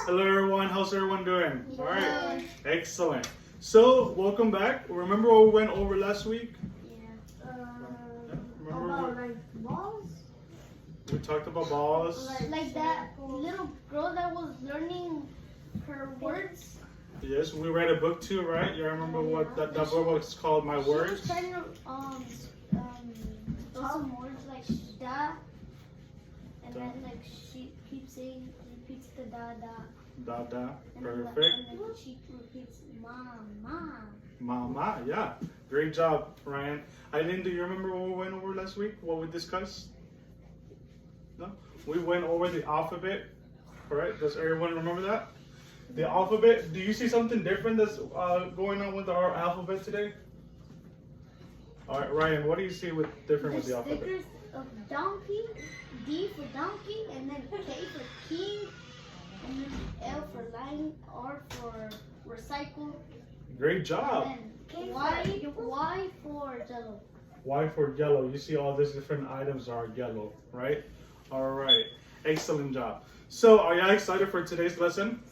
Hello everyone, how's everyone doing? Alright, excellent. So, welcome back. Remember what we went over last week? Yeah. Remember About like balls? we talked about balls? Like that little girl that was learning her words. Yes, we read a book too, right? You remember what that book was called, My Words? She was trying to some words like da, and then like she keeps saying, repeats the da da. Da da, And perfect. then she repeats mama. Mama, yeah. Great job, Ryan. Eileen, do you remember what we went over last week? What we discussed? No? We went over the alphabet, correct? Does everyone remember that? The alphabet, do you see something different that's going on with our alphabet today? All right, Ryan, what do you see different with the alphabet? Stickers of donkey, D for donkey, and then K for king, and then L for lion, R for recycle. Great job. And then Y for jello. Y for yellow. You see all these different items are yellow, right? All right. Excellent job. So, are you excited for today's lesson?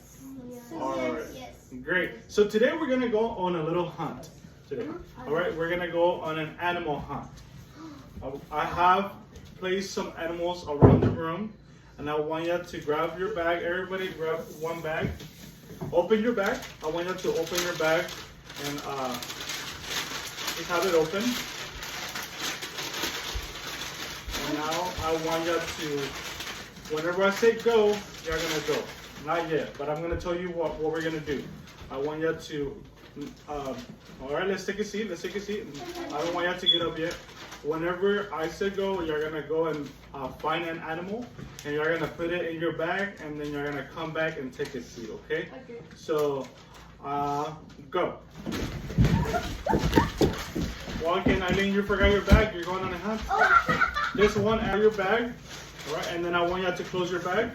All right. Yes. Great. So today we're gonna go on a little hunt. Today. All right. We're gonna go on an animal hunt. I have placed some animals around the room, and I want you to grab your bag. Everybody, grab one bag. Open your bag. I want you to open your bag and just have it open. And now I want you to, whenever I say go, you're gonna go. Not yet, but I'm gonna tell you what we're gonna do. I want you to, all right, let's take a seat. Let's take a seat. I don't want you to get up yet. Whenever I say go, you're gonna go and find an animal, and you're gonna put it in your bag, and then you're gonna come back and take a seat, okay? Okay. So, go. Walk in, Eileen, you forgot your bag. You're going on a hunt. Oh. This one out of your bag, all right, and then I want you to close your bag.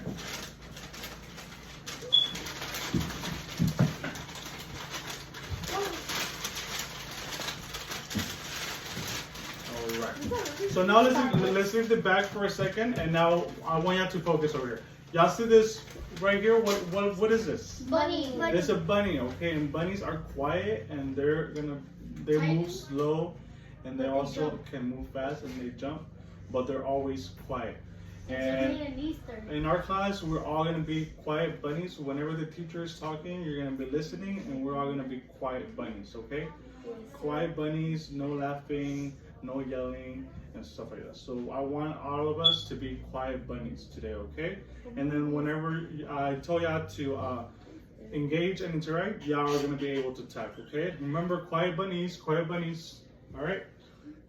So now let's leave the bag for a second, and now I want you to focus over here. Y'all see this right here? What is this? Bunny. It's a bunny, okay? And bunnies are quiet, and they move slow, and they also can move fast, and they jump, but they're always quiet. And in our class, we're all gonna be quiet bunnies. Whenever the teacher is talking, you're gonna be listening, and we're all gonna be quiet bunnies, okay? Quiet bunnies, no laughing, no yelling, and stuff like that. So I want all of us to be quiet bunnies today, okay? And then whenever I tell y'all to engage and interact, y'all are gonna be able to type, okay? Remember, quiet bunnies, all right?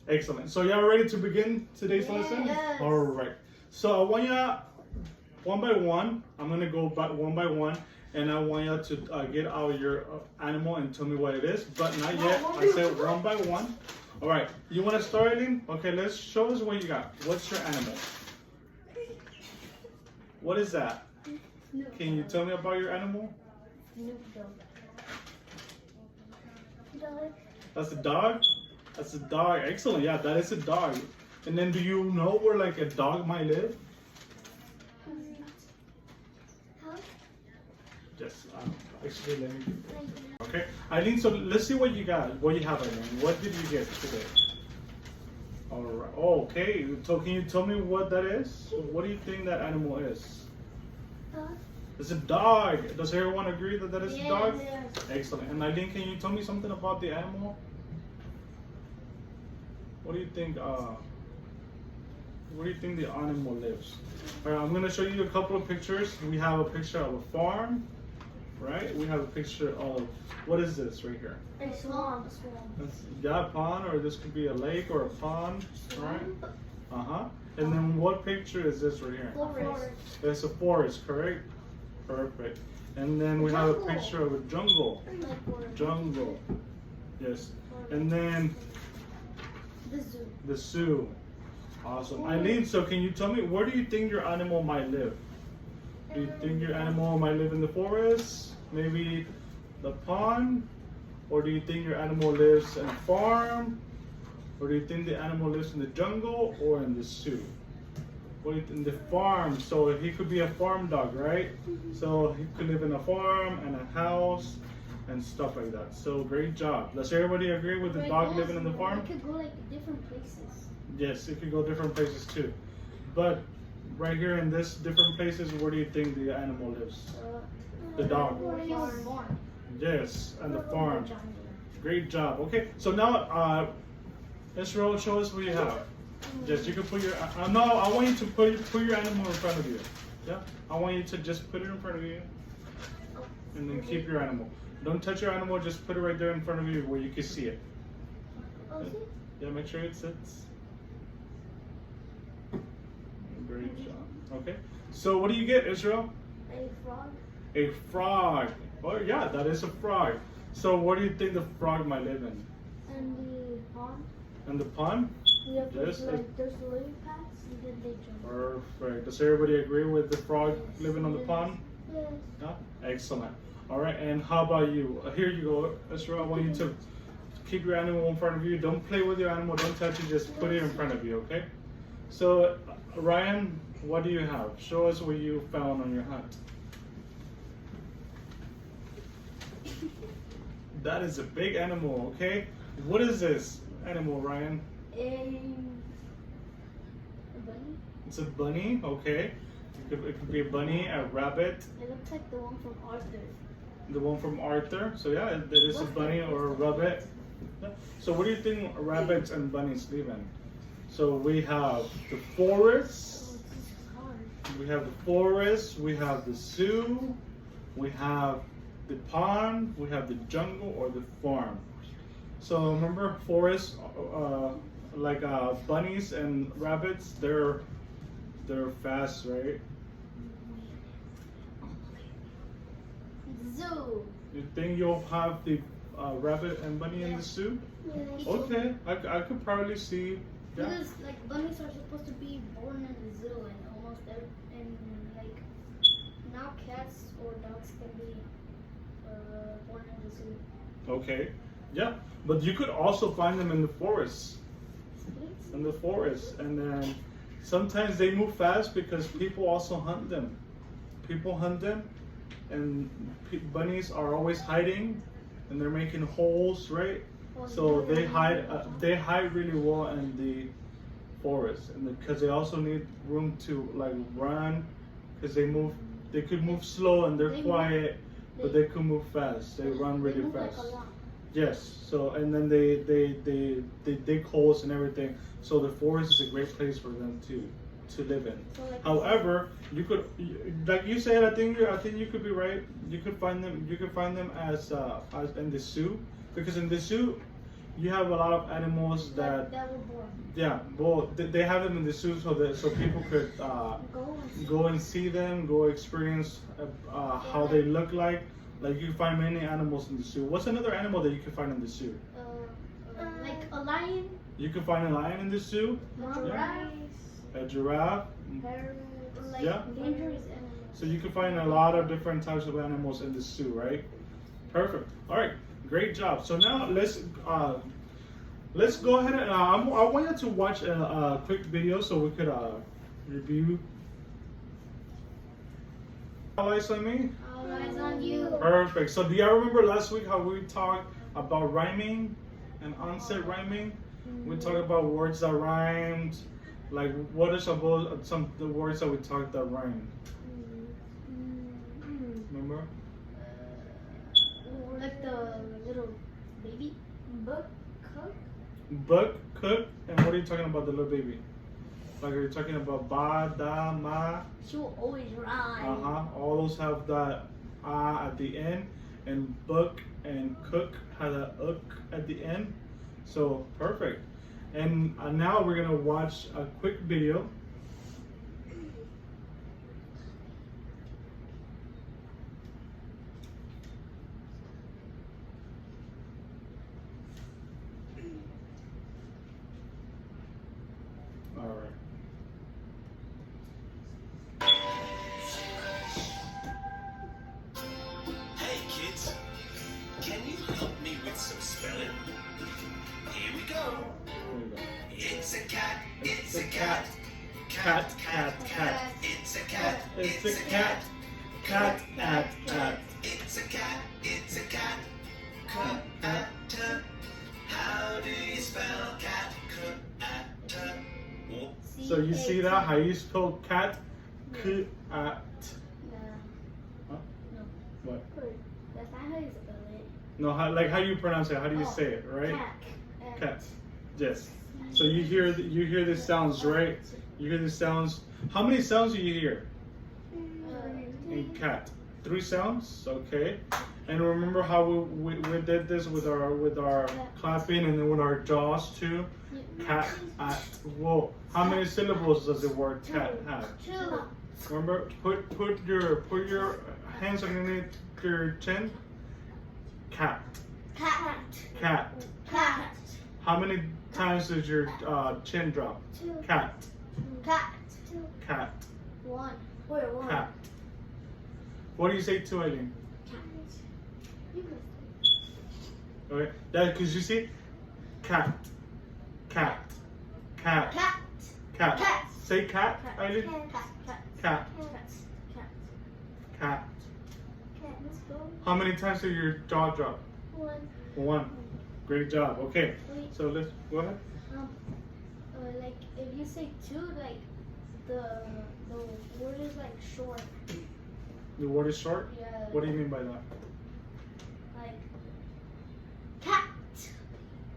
Excellent. So y'all ready to begin today's lesson? Yes. All right. So I want y'all, one by one, I'm gonna go one by one, and I want y'all to get out your animal and tell me what it is, but not yet. I said one by one. All right, you want to start, Eileen? Okay, let's show us what you got. What's your animal? What is that? Can you tell me about your animal? That's a dog? That's a dog. Excellent. Yeah, that is a dog. And then do you know where like a dog might live? Yes. Actually, let me. Okay, Eileen. So let's see what you got. What you have, Eileen. What did you get today? All right. Oh, okay. So can you tell me what that is? What do you think that animal is? It's a dog. Does everyone agree that that is a dog? Yes. Excellent. And Eileen, can you tell me something about the animal? What do you think? Where do you think the animal lives? All right, I'm gonna show you a couple of pictures. We have a picture of a farm, right? We have a picture of, what is this right here? A swamp. Yeah, a pond, or this could be a lake or a pond, right? And then what picture is this right here? Forest. It's a forest, correct? Perfect. And then we have a picture of a jungle. Jungle. Yes. And then The zoo. the zoo. Awesome. Eileen, so can you tell me, where do you think your animal might live? Do you think your animal might live in the forest? Maybe the pond? Or do you think your animal lives in a farm? Or do you think the animal lives in the jungle or in the zoo? in the farm. So he could be a farm dog, right? So he could live in a farm and a house and stuff like that. So great job. Does everybody agree with the dog living in the farm? It could go like different places. Yes, it could go different places too. But right here in this different places, where do you think the animal lives? The dog. Where he was born. Yes, and the farm. Great job. Okay, so now Israel, show us what you have. Yes, you can put your. No, I want you to put your animal in front of you. Yeah, I want you to just put it in front of you, and then keep your animal. Don't touch your animal. Just put it right there in front of you where you can see it. Yeah, make sure it sits. Great job. Okay. So what do you get, Israel? A frog. A frog. Oh yeah, that is a frog. So where do you think the frog might live in? And the pond. In the pond? Yeah, Yes. there's lily pads and then they jump. Perfect. Does everybody agree with the frog living on the pond? Yes. Yeah? Excellent. All right, and how about you? Here you go, Israel. I want you to keep your animal in front of you. Don't play with your animal. Don't touch it. Just put it in front of you, okay? So, Ryan, what do you have? Show us what you found on your hunt. That is a big animal, okay? What is this animal, Ryan? A bunny. It's a bunny, okay. It could be a bunny, a rabbit. It looks like the one from Arthur. The one from Arthur. So yeah, it is a bunny or a rabbit. Yeah. So what do you think rabbits and bunnies live in? So we have the forest. We have the forest. We have the zoo. We have the pond. We have the jungle or the farm. So remember, forest, like bunnies and rabbits, they're fast, right? Zoo. You think you'll have the rabbit and bunny in the zoo? Yes. Okay, I could probably see. Yeah. Because like bunnies are supposed to be born in the zoo and almost and like now cats or dogs can be born in the zoo. Okay, yeah, but you could also find them in the forest. In the forest, and then sometimes they move fast because people also hunt them. People hunt them, and bunnies are always hiding, and they're making holes, right? So they hide really well in the forest, and because they also need room to like run, because they could move slow and they're quiet, but they could move fast. They run really fast. Like a lot. Yes. So and then they dig holes and everything. So the forest is a great place for them to live in. So, like, However, you could, like you said, I think you could be right. You could find them as in the zoo, because in the zoo you have a lot of animals that were born. yeah, well they have them in the zoo so people could go and see them, go experience how they look like. Like you can find many animals in the zoo. What's another animal that you can find in the zoo? Like a lion. You can find a lion in the zoo. A giraffe. Like Yeah. dangerous animals. So you can find a lot of different types of animals in the zoo, right? Perfect. All right, great job. So now let's go ahead and I want you to watch a quick video so we could review. All eyes on me. All eyes on you. Perfect. So do y'all remember last week how we talked about rhyming and onset rhyming? We talked about words that rhymed. Like what are some of the words that we talked that rhymed? Remember? Like the little baby. Book, cook. Book, cook, and what are you talking about the little baby? Like are you talking about ba, da, ma? She will always rhyme. All those have that at the end, and book and cook have that at the end. So perfect. And now we're gonna watch a quick video. All right. Hey kids, can you help me with some spelling? Here we go. Here we go. It's a cat, it's a cat. Cat, cat, cat. It's a cat. It's a cat. Cat, cat, cat. It's a cat. It's a cat. Cat, cat. Cat. How do you spell cat? Cat. So you see that? How you spell cat? K-at. Nah. Huh? No. What? That's not how you spell it. No, how you pronounce it? How do you say it? Right? Cat. Cat. Yes. So you hear the sounds, right? You hear the sounds. How many sounds do you hear in cat? 3 sounds. Okay. And remember how we did this with our clapping and then with our jaws too. Cat, at. Whoa. How many syllables does the word cat have? 2. Remember, put your hands underneath your chin. Cat. Cat. Cat. Cat. How many times does your chin drop? 2. Cat. Cat. 2. Cat. 1. Wait, 1. Cat. What do you say to Eileen? Okay. Yeah, because you see, cat. Cat. Cat. Cat. Cat. Cat. Say cat, Eileen. Cat. Cat. Cat. Let's go. How many times did your jaw drop? 1. 1. Great job. Okay. Wait. So let's go ahead. Like if you say 2, like the word is like short. The word is short? Yeah. What do you mean by that? Like cat.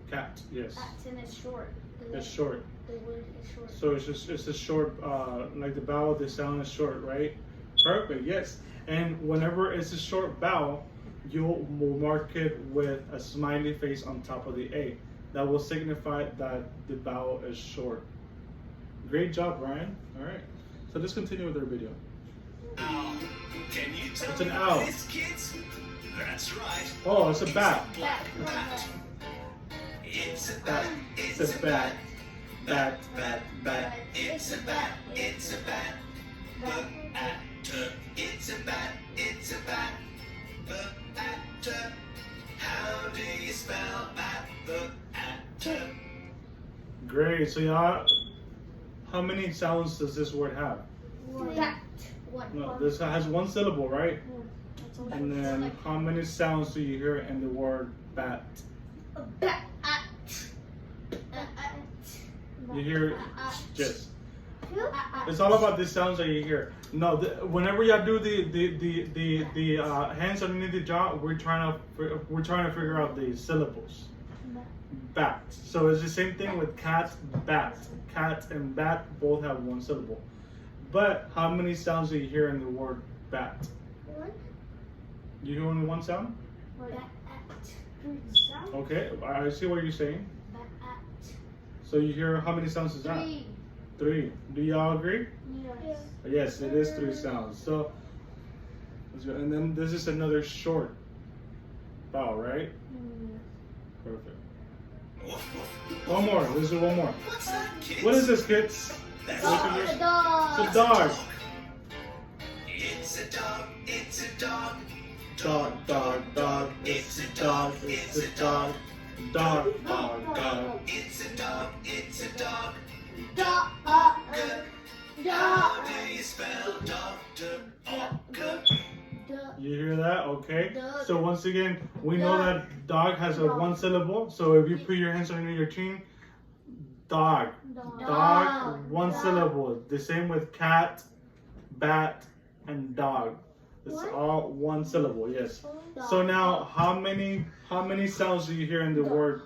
Cat. Yes. Cat and it's short. It's short. The word is short. So it's a short, like the vowel, the sound is short, right? Perfect, yes. And whenever it's a short vowel, you'll mark it with a smiley face on top of the A. That will signify that the vowel is short. Great job, Ryan. All right. So let's continue with our video. Owl. Can you tell It's an me owl. what it is, kids? That's right. Oh, it's a bat. Black bat. It's a Bat. bat. It's a bat. Bat, bat, bat. It's a bat. It's a bat. Bat. It's a bat. It's a bat. Bat. How do you spell bat? Bat. Great. So y'all, how many sounds does this word have? Cat. 1. No, this has 1 syllable, right? That's all. And then how many sounds do you hear in the word bat? Bat. You hear just. It's all about the sounds that you hear. No, whenever y'all do the hands underneath the jaw, we're trying to figure out the syllables. Bat. So it's the same thing with cat, bat. Cat and bat both have 1 syllable. But how many sounds do you hear in the word bat? 1. You hear only 1 sound? Okay, I see what you're saying. So you hear how many sounds is that? 3. 3. Do y'all agree? Yes. Yes, it is 3 sounds. So, and then this is another short vowel, right? Perfect. One more. Let's do one more. What's that, kids? What is this, kids? That's What's right. it? It's a Dog. dog. It's a dog. It's a dog. Dog, dog, dog. It's a dog. It's a dog. Dog, dog, dog. It's a dog. It's a dog. Dog. How do you spell dog? You hear that? Okay. Dog. So once again, we know Dog. that dog has a 1 syllable. So if you put your hands under your chin, dog. Dog, 1 syllable. The same with cat, bat, and dog. It's What? all 1 syllable. Yes. Dog. So now, how many sounds do you hear in the word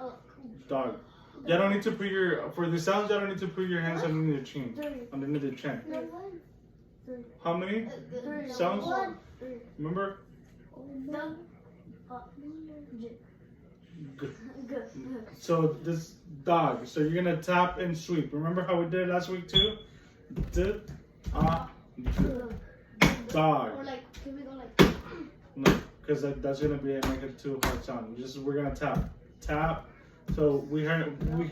dog? You don't need to put for the sounds. You don't need to put your hands underneath your chin. Underneath your chin. How many sounds? Remember? So this dog. So you're gonna tap and sweep. Remember how we did it last week too? D, dog. Or like, can we go like? No, because that's gonna make it too hard sound. We're gonna tap, tap. So we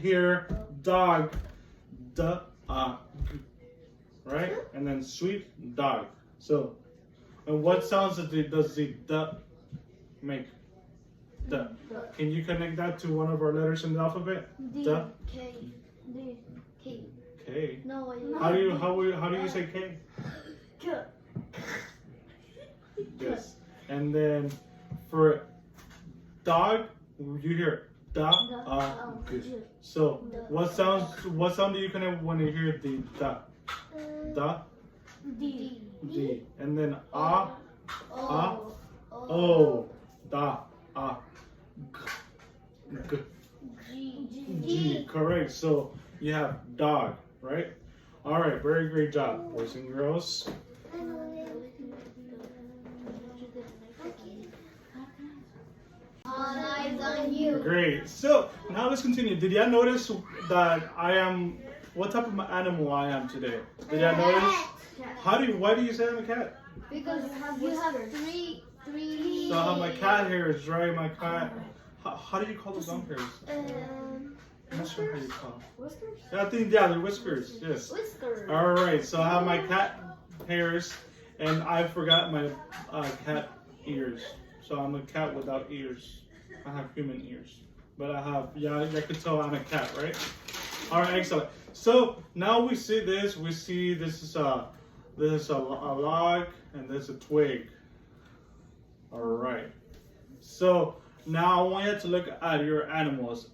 hear dog, d, g, right? And then sweep, dog. So, and what sounds does the d make? D. Can you connect that to one of our letters in the alphabet? D. D. K. D. K. K. No, How do you say K? Yes. And then for dog, you hear da. Good. So what sound do you connect when you hear the da? Da. D. D. And then ah. Da. G. G. Correct. So you have dog, right? All right. Very great job, boys and girls. All eyes on you. Great. So now let's continue. Did y'all notice that I am what type of animal I am today? Did y'all notice? Why do you say I'm a cat? Because you have three. So I have my cat hairs, right? My cat. How do you call those long hairs? I'm not sure how you call them. Whiskers? Yeah, they're whiskers. Yes. Whiskers. All right. So I have my cat hairs, and I forgot my cat ears. So I'm a cat without ears. I have human ears, but I have I could tell I'm a cat, right? All right, excellent. So now we see this. We see this is a log and this is a twig. All right. So now I want you to look at your animals.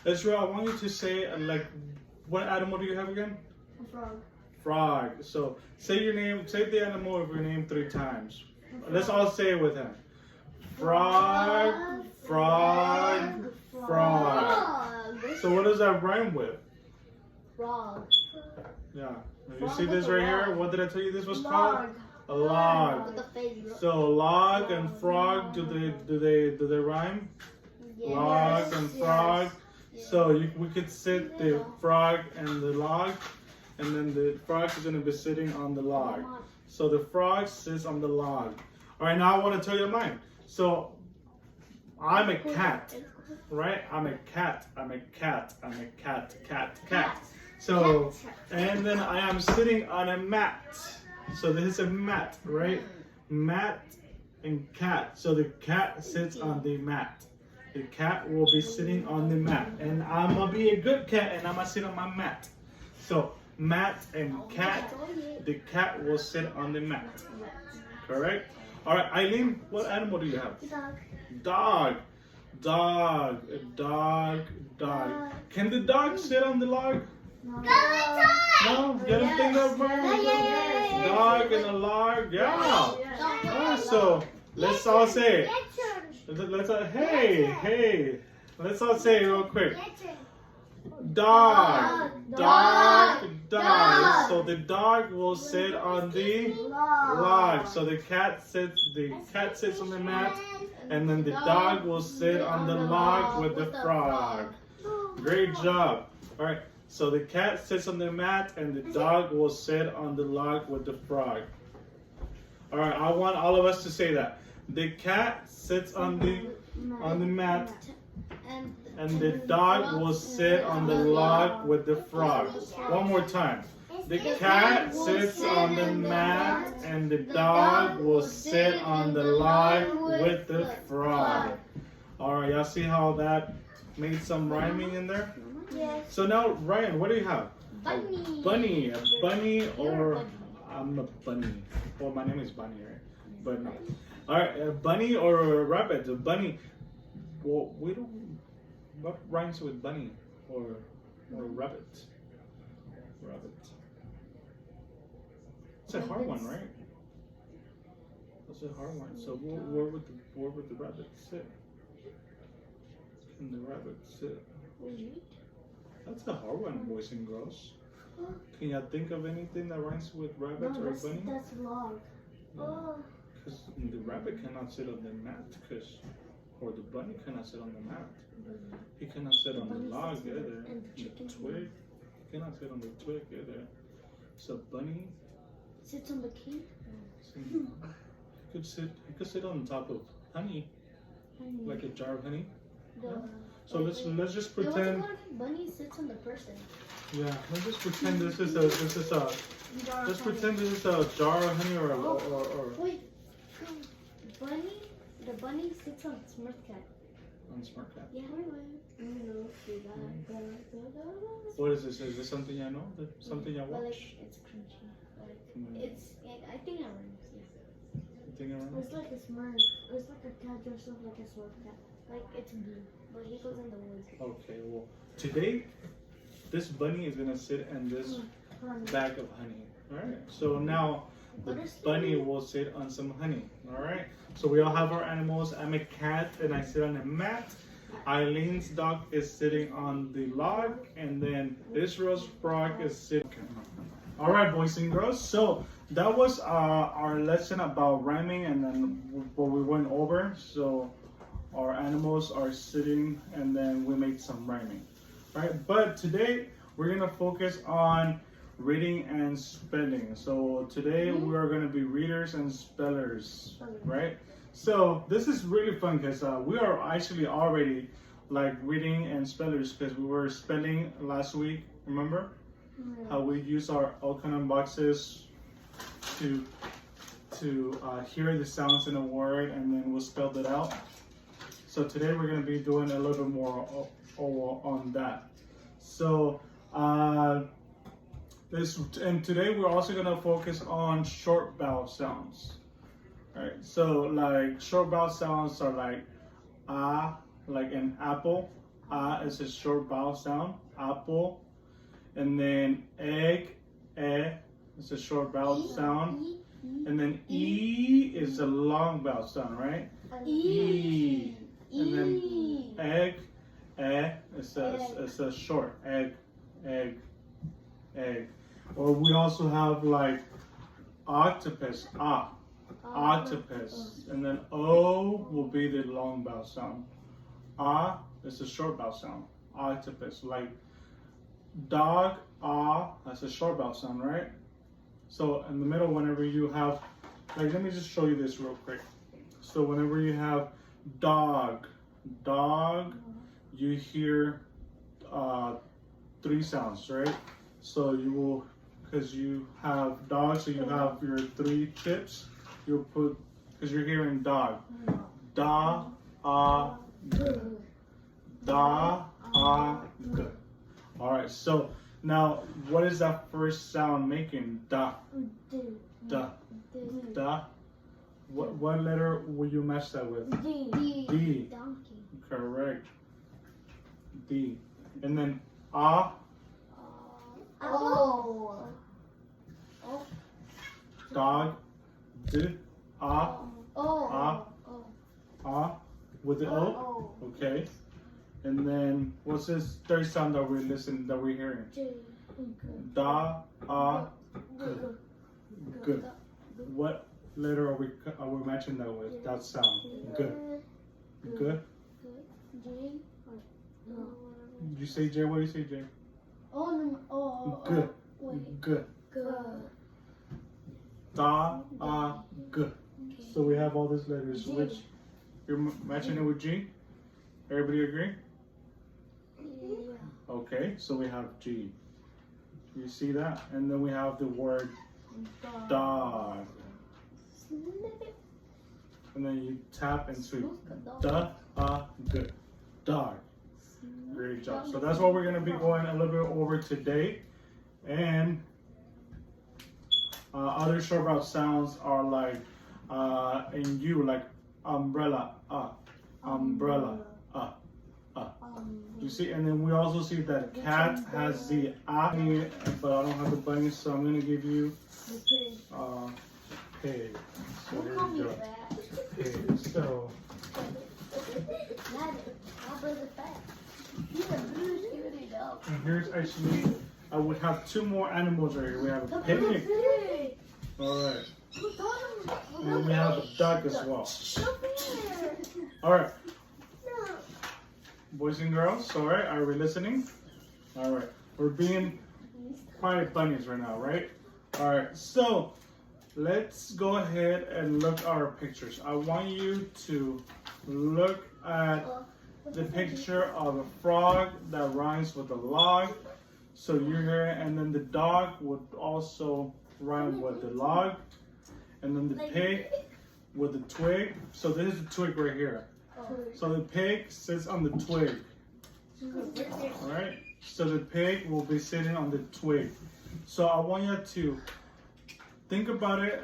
Israel, I want you to say what animal do you have again? A frog. Frog. So say your name. Say the animal of your name 3 times. Let's all say it with him. Frog, frog, frog. So what does that rhyme with? Frog. Yeah. You see this right here? What did I tell you this was called? A With log. the face. So log and frog, do they rhyme? Log and frog. So we could sit the frog and the log, and then the frog is gonna be sitting on the log. So the frog sits on the log. All right, now I want to tell you mine. So I'm a cat, right? I'm a cat. Cat. So, and then I am sitting on a mat. So this is a mat, right? Mat and cat. So the cat sits on the mat. The cat will be sitting on the mat. And I'm gonna be a good cat and I'm gonna sit on my mat. So mat and cat, the cat will sit on the mat. Correct? All right, Eileen, what animal do you have? Dog. Dog. Can the dog sit on the log? No. No? Get a thing up, Yes. Dog and a log? Yeah. Oh, so let's all say it. Let's all, hey. Let's all say it real quick. Dog. So the dog will sit on the log. So the cat sits on the mat, and then the dog will sit on the log with the frog. Great job. All right. So the cat sits on the mat, and the dog will sit on the log with the frog. All right. I want all of us to say that. The cat sits on the mat, and the dog will sit on the log with the frog. One more time. The cat sits on the mat and the dog will sit on the log with the frog. Alright, y'all see how that made some rhyming in there? Yes. So now, Ryan, what do you have? Bunny. A bunny, or I'm a bunny. Well, my name is Bunny, right? But no. Alright, a bunny or a rabbit? A bunny. Well, we don't. What rhymes with bunny or rabbit? Rabbit. It's a hard one, right? That's a hard one. So where would the rabbit sit? Can the rabbit sit? That's a hard one, boys and girls. Can you think of anything that rhymes with rabbit or bunny? That's log. Because the rabbit cannot sit on the mat, or the bunny cannot sit on the mat. He cannot sit on the log either. The twig. He cannot sit on the twig either. So bunny Sits on the key. He could sit on top of honey, like a jar of honey. So let's just pretend. Bunny sits on the person. Yeah, let's just pretend this is a let's pretend this is a jar of honey or Wait, the bunny sits on Smurf cat. on Smart Cat? Yeah, What is this? Is this something you know? Something you but watch? like it's crunchy. Like it's. I think it rhymes. Yeah. You think I remember? It's like a Smurf. It's like a cat dressed up like a Smurf cat. Like it's blue, but he goes in the woods. Okay, well, today, this bunny is gonna sit in this bag of honey. Alright, so now the bunny will sit on some honey. Alright, so we all have our animals. I'm a cat and I sit on a mat. Eileen's dog is sitting on the log, and then Israel's frog is sitting. Alright, boys and girls, so that was our lesson about rhyming, and then what we went over. So our animals are sitting, and then we made some rhyming. Right, but today we're gonna focus on reading and spelling. So today we are gonna be readers and spellers, right? So this is really fun because we are actually already like reading and spellers because we were spelling last week. Remember how we use our Elkanon boxes to hear the sounds in a word, and then we'll spell it out. So today we're gonna be doing a little bit more on that. So today we're also gonna focus on short vowel sounds. Alright, so like short vowel sounds are like like an apple. Is a short vowel sound, apple. And then egg, is a short vowel sound. And then E is a long vowel sound, right? E. And then egg, it's a short egg. Or we also have like octopus, octopus, and then O will be the long vowel sound. Is a short vowel sound, octopus. Like dog, that's a short vowel sound, right? So in the middle, whenever you have, like, let me just show you this real quick. So whenever you have dog, you hear 3 sounds, right? So you will, because you have dog, so you have your 3 chips. You'll put, because you're hearing dog. Da, g. Da, g. All right, so now what is that first sound making? Da. Da. Da. What letter will you match that with? D. D. Donkey. Correct. D. And then dog. D. With the O. Okay. And then what's this third sound that we're hearing? Da, g. G. What letter are we matching that with? That sound. G. G. Did you say J? What do you say, J? G. G. Da, g. So we have all these letters. G. Which you're matching it with G? Everybody agree? Yeah. Okay, so we have G. You see that? And then we have the word dog. And then you tap and sweep. Da, g. Dog. Great job. So that's what we're going to be going a little bit over today. And other short vowel sounds are like in U, like umbrella, umbrella, You see, and then we also see that cat has the here, but I don't have the bunny, so I'm going to give you pig. So here we go. Pig. So. And here's actually, I would have 2 more animals right here. We have a pig. Alright. And then we have a duck as well. Alright. Boys and girls, alright, are we listening? Alright. We're being quiet bunnies right now, right? Alright, so let's go ahead and look at our pictures. I want you to look at the picture of a frog that rhymes with a log. So you're here, and then the dog would also rhyme with the log. And then the pig with the twig. So this is the twig right here. So the pig sits on the twig. All right. So the pig will be sitting on the twig. So I want you to think about it,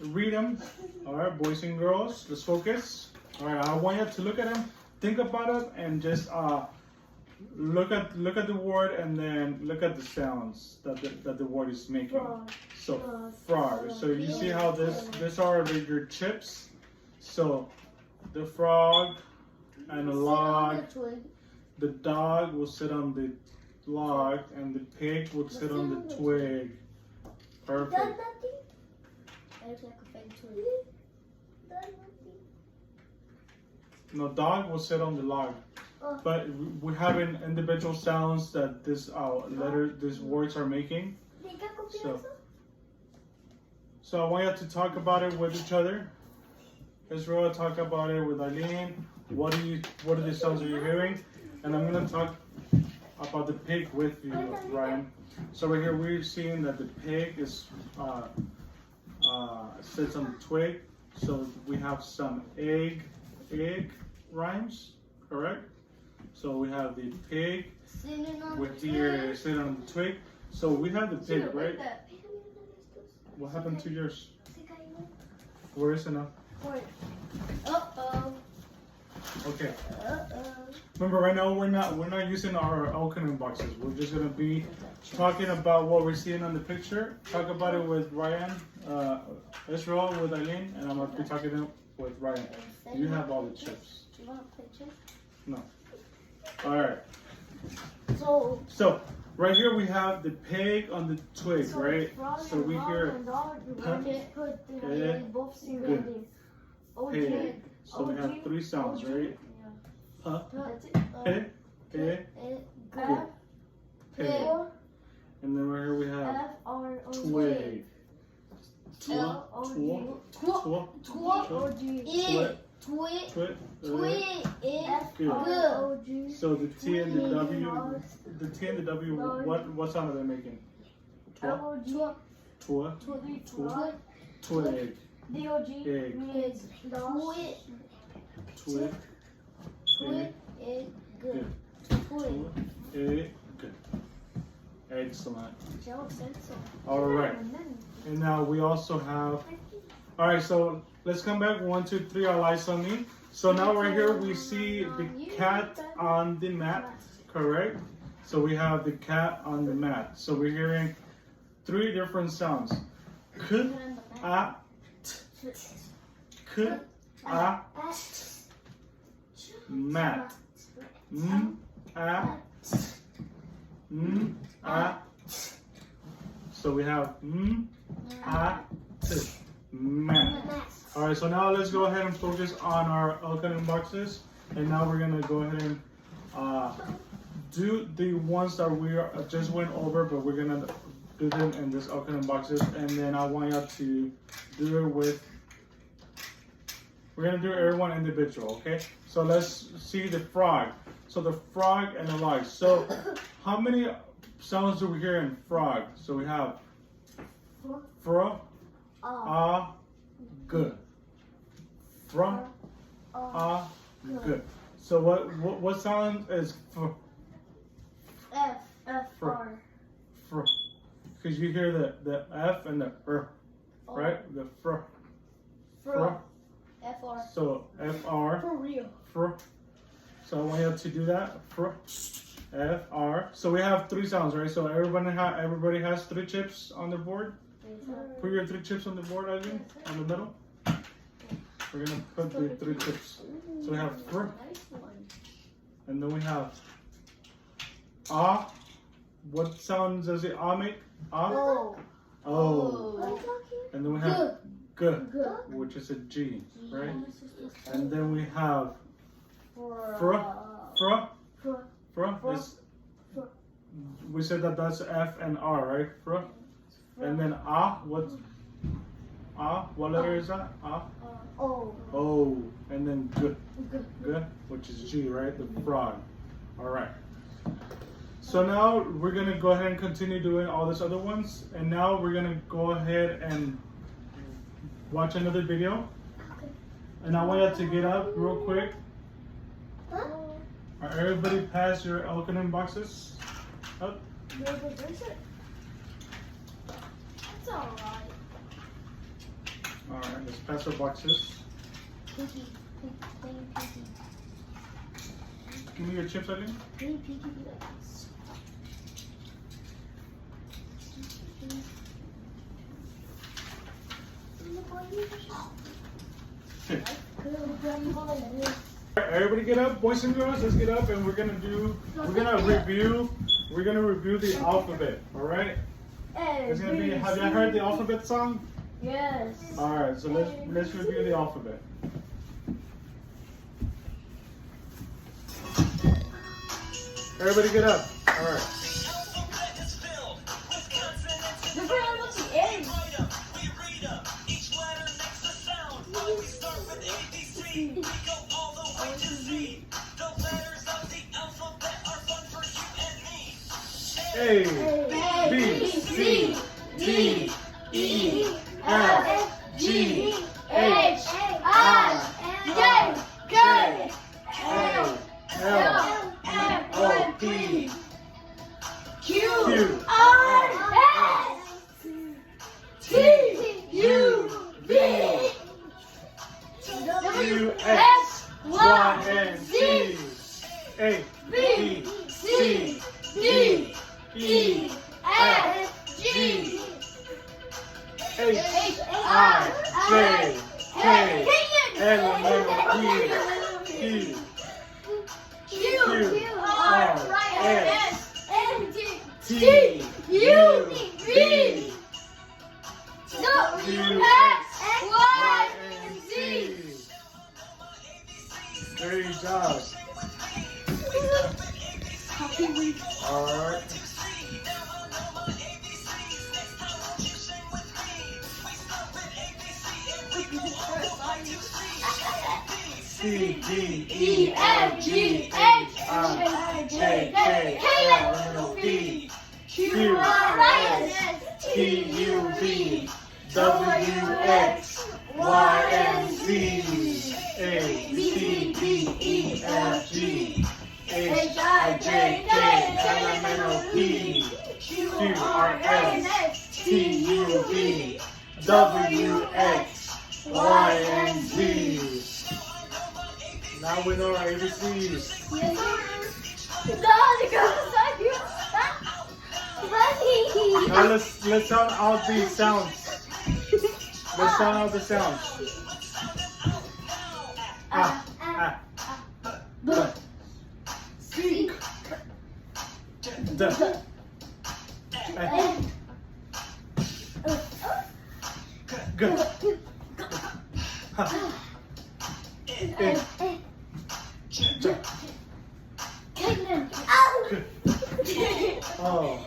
read them. All right, boys and girls, let's focus. All right, I want you to look at them, think about it, and just look at the word and then look at the sounds that the word is making. So frog. So you see how these are your chips. So the frog and the log. The dog will sit on the log and the pig will sit on the twig. Perfect. It's like a fake twig. No, dog will sit on the log. But we're having individual sounds that these words are making. So I want you to talk about it with each other. Israel, talk about it with Eileen. What are the sounds that you're hearing? And I'm gonna talk about the pig with you, Ryan. So right here we're seeing that the pig is sits on the twig. So we have some egg rhymes, correct? So we have the pig. With here sitting on the twig. So we have the pig, right? What happened to yours? Where is it now? Uh-oh. Okay. Remember, right now we're not using our opening boxes. We're just gonna be talking about what we're seeing on the picture. Talk about it with Ryan, Israel with Eileen, and I'm gonna be talking with Ryan. You have all the chips. Do you want to play chess? No. All right. So right here we have the pig on the twig, right? So we hear pig. So we have three sounds, right? Huh? Pig, pig, pig. And then right here we have twig. Good. So the T and the W, what sound are they making? Twig. Egg. Twig. Good. Good. Excellent. All right. And now we also have. All right. So let's come back. 1, 2, 3. All eyes on me. So now right here we see the cat on the mat. Correct. So we have the cat on the mat. So we're hearing 3 different sounds. K, a, t. K, a, t. Mat. A, t. A, t. So we have a, t. Mat. All right, so now let's go ahead and focus on our opening boxes. And now we're gonna go ahead and do the ones that we just went over, but we're gonna do them in this opening boxes. And then I want you to do it with, we're gonna do everyone individual, okay? So let's see the frog. So the frog and the log. So how many sounds do we hear in frog? So we have fro, g. Fro, g. So what sound is F, fr? R. Fr. Because you hear the F and the R, right? The fr. Fr. F, R. So F, R. For real. Fr. So I want you to do that. Fr. F, R. So we have 3 sounds, right? So everybody has 3 chips on the board. Put your 3 chips on the board, Eileen, on the middle. We're gonna put the 3 chips. So we have fr. And then we have ah. What sound does the ah make? Ah. Oh. And then we have g, which is a G, right? And then we have fr. We said that's F and R, right? Fr. And then ah. What letter is that? Ah. O. And then g, which is G, right? The frog. All right. So now we're gonna go ahead and continue doing all these other ones, and now we're gonna go ahead and watch another video. And I want you to get up real quick Are everybody past your acronym boxes? Up. That's alright. Alright, let's pass our boxes. Pinky. Pinky. Give me your chips again. Pinky be like this. Everybody get up, boys and girls. Let's get up, and we're gonna review the alphabet. All right. It's gonna be. Have you heard the alphabet song? Yes. All right. So let's review the alphabet. Everybody get up. All right. A, B, C, D, E, F, G, H, I, J, K, L, M, O, P, Q, R, S, T, U, V, W, X, Y, and Z. A, B, C, D, E, F, G, H, I, J, K, L, M, P, Q, R, S, T, U, V, W, X, Y, and Z. Great job. Alright. C, D, E, F, G, H, I, J, K, L, M, P, Q, R, S, T, U, V, W, X, Y, and Z. A, B, C, D, E, F, G, H, I, J, K, L, M, N, P, Q, R, S, T, U, V, W, X, Y, and Z. Now we know our ABCs. Now let's sound out these sounds. Let's sound out the sounds. B, C, D, F, G, H, I, J, K, oh,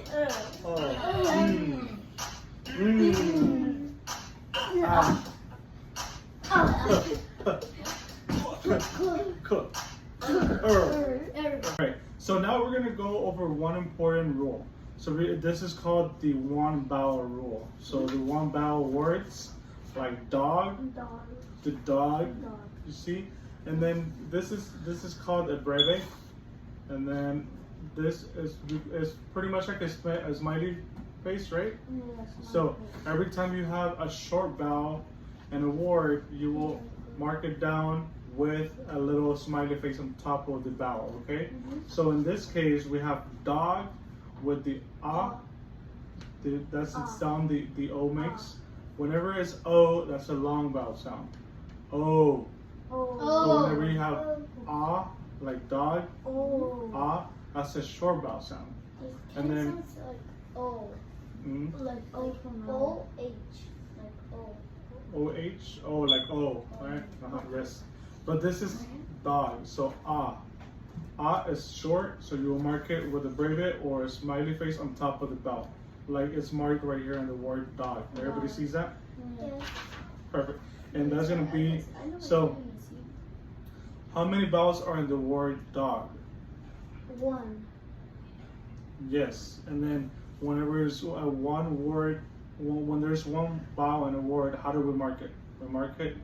Alright, so now we're gonna go over one important rule. So this is called the one vowel rule. So the one vowel words like dog, the dog, you see, and then this is called a breve, and then this is pretty much like a smiley face, right? So every time you have a short vowel and a word, you will mark it down with a little smiley face on top of the vowel, okay? So in this case, we have dog with the that's the sound the O makes. Whenever it's O, that's a long vowel sound. O. So whenever you have like dog, that's a short vowel sound. And then sounds like O. Like O from O-H. Like O. O-H? Oh, like O, right? Yes. But this is dog, so is short, so you will mark it with a breve or a smiley face on top of the vowel. Like it's marked right here in the word dog. Everybody sees that? Yeah. Perfect. And that's gonna be, so how many vowels are in the word dog? 1. Yes. And then whenever there's one word, when there's one vowel in a word, how do we mark it? We mark it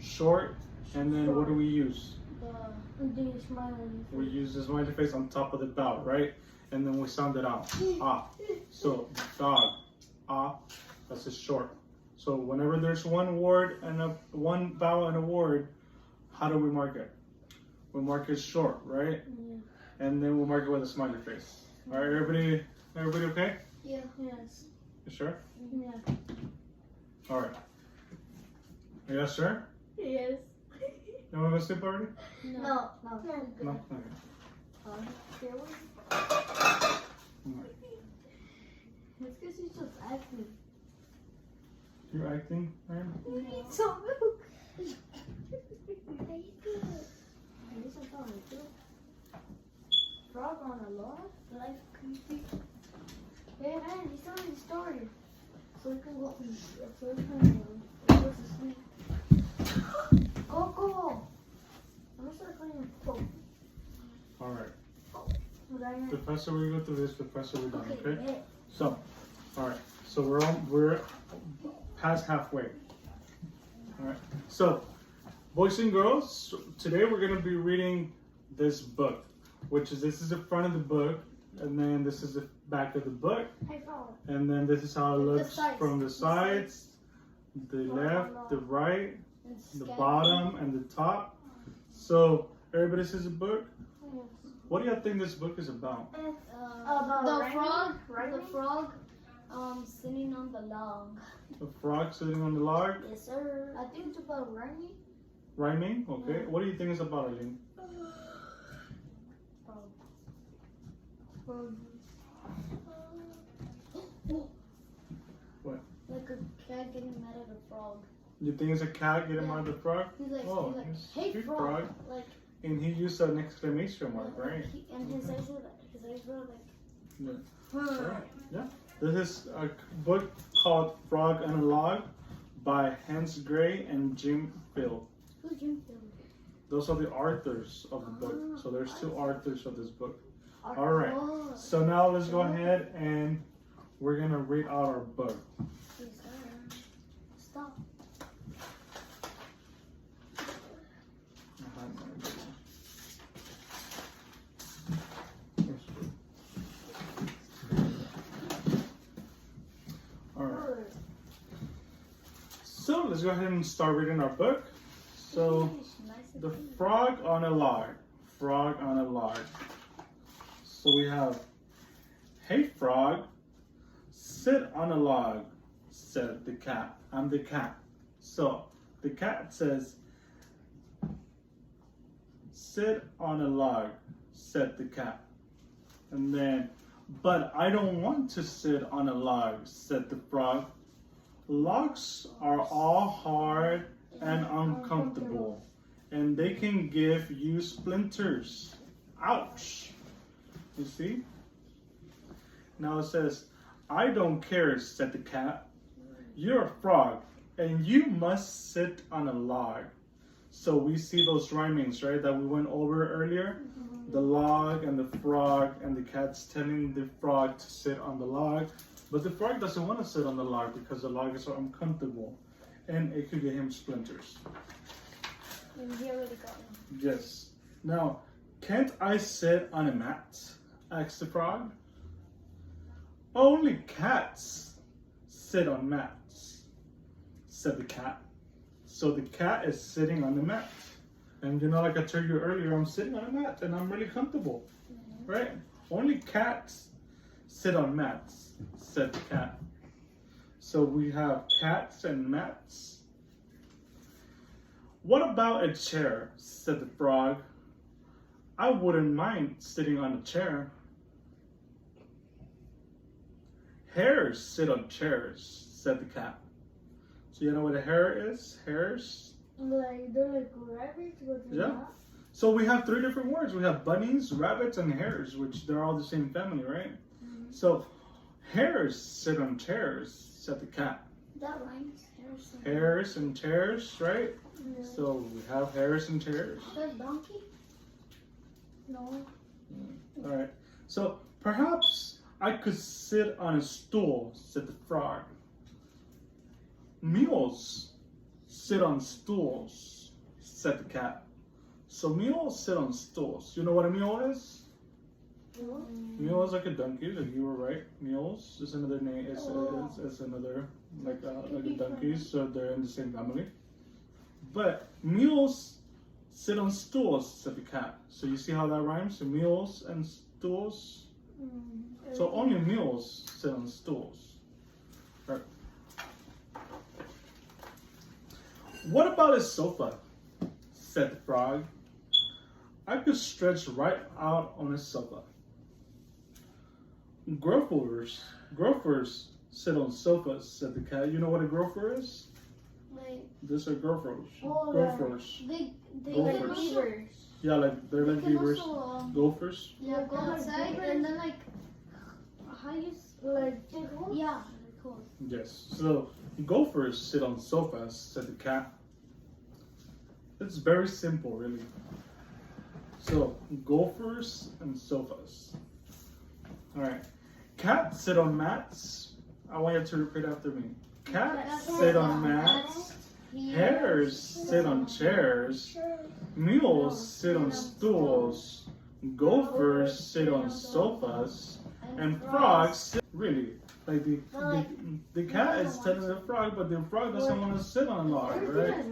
short, and then what do we use? Do you smile? We use the smiley face on top of the vowel, right? And then we sound it out. Ah. So dog. Ah. That's a short. So whenever there's one word and one vowel and a word, how do we mark it? We mark it short, right? Yeah. And then we'll mark it with a smiley face. All right, everybody okay? Yeah. Yes. You sure? Yeah. All right. Are you guys sure? Yes. You want to go sleep already? No. No? Okay. It's because you just asked me. You're acting, Ryan? You need some milk. Frog on a log? Life creepy. Hey man, he's telling the story. So we can go to sleep. Coco! I'm gonna start calling him Coco. All right. But I am. The faster we go through this, the faster we're done, okay? Yeah. So, all right. So we're past halfway. All right. So, boys and girls, today we're gonna be reading this book, which is this is the front of the book, and then this is the back of the book, Hey, frog. and then this is how it The looks sides. from the The sides, the left, the right, the bottom, and the top. So everybody sees the book. What do you think this book is about? The frog. The frog. Sitting on the log. A frog sitting on the log, Yes, sir. I think it's about rhyming. rhyming. Okay. What do you think it's about, Eileen? What? Like a cat getting mad at a frog. You think it's a cat getting mad at the frog? He's like, Oh, he's hey, like, hey, frog. Like, And he used an exclamation mark, right? And his eyes were like, Yeah. huh. Yeah. This is a book called Frog and a Log by Hans Gray and Jim Phil. Who's Jim Phil? Those are the authors of the book. So there's two authors of this book. All right. Oh. So now let's go ahead and we're gonna read out our book. Stop. All right. So let's go ahead and start reading our book. So the frog on a log. Frog on a log. So we have, hey frog, sit on a log, said the cat. I'm the cat. So the cat says, sit on a log, said the cat. And then, but I don't want to sit on a log, said the frog. Logs are all hard and uncomfortable, and they can give you splinters. Ouch! You see? Now it says, I don't care, said the cat. You're a frog, and you must sit on a log. So we see those rhymings, right, that we went over earlier? The log and the frog, and the cat's telling the frog to sit on the log. But the frog doesn't want to sit on the log because the log is so uncomfortable, and it could get him splinters. And he already got one. Yes. Now, can't I sit on a mat? Asked the frog. Only cats sit on mats, said the cat. So the cat is sitting on the mat. And you know, like I told you earlier, I'm sitting on a mat and I'm really comfortable, right? Only cats sit on mats, said the cat. So we have cats and mats. What about a chair, said the frog. I wouldn't mind sitting on a chair. Hares sit on chairs, said the cat. So you know what a hare is? Hares? Like, they're like rabbits, but they're Yeah. not. So we have three different words. We have bunnies, rabbits, and hares, which they're all the same family, right? So hares sit on chairs, said the cat. That rhymes. Hares and chairs, right? Yeah. So we have hares and chairs. Does donkey? No. All right. So perhaps I could sit on a stool, said the frog. Mules sit on stools, said the cat. So mules sit on stools. You know what a mule is? Mule is like a donkey. Like you were right. Mules is another name. It's another like a donkey. So they're in the same family. But mules sit on stools, said the cat. So you see how that rhymes? So mules and stools. So only mules sit on stools. Right. What about a sofa? Said the frog. I could stretch right out on a sofa. Gophers sit on sofas, said the cat. You know what a gopher is? Like, These are gophers. oh, Gophers. they Gophers. can beavers. Yeah, like they're like They can beavers. also, Gophers. yeah, go outside and then like, how you like, yeah, cool. Yes. So gophers sit on sofas, said the cat. It's very simple, really. So gophers and sofas. All right. Cats sit on mats. I want you to repeat after me. Cats sit on mats. Hares sit on chairs. Mules sit on stools. Gophers sit on sofas. And frogs sit, really, like the cat is telling the frog, but the frog doesn't want to sit on a log, right?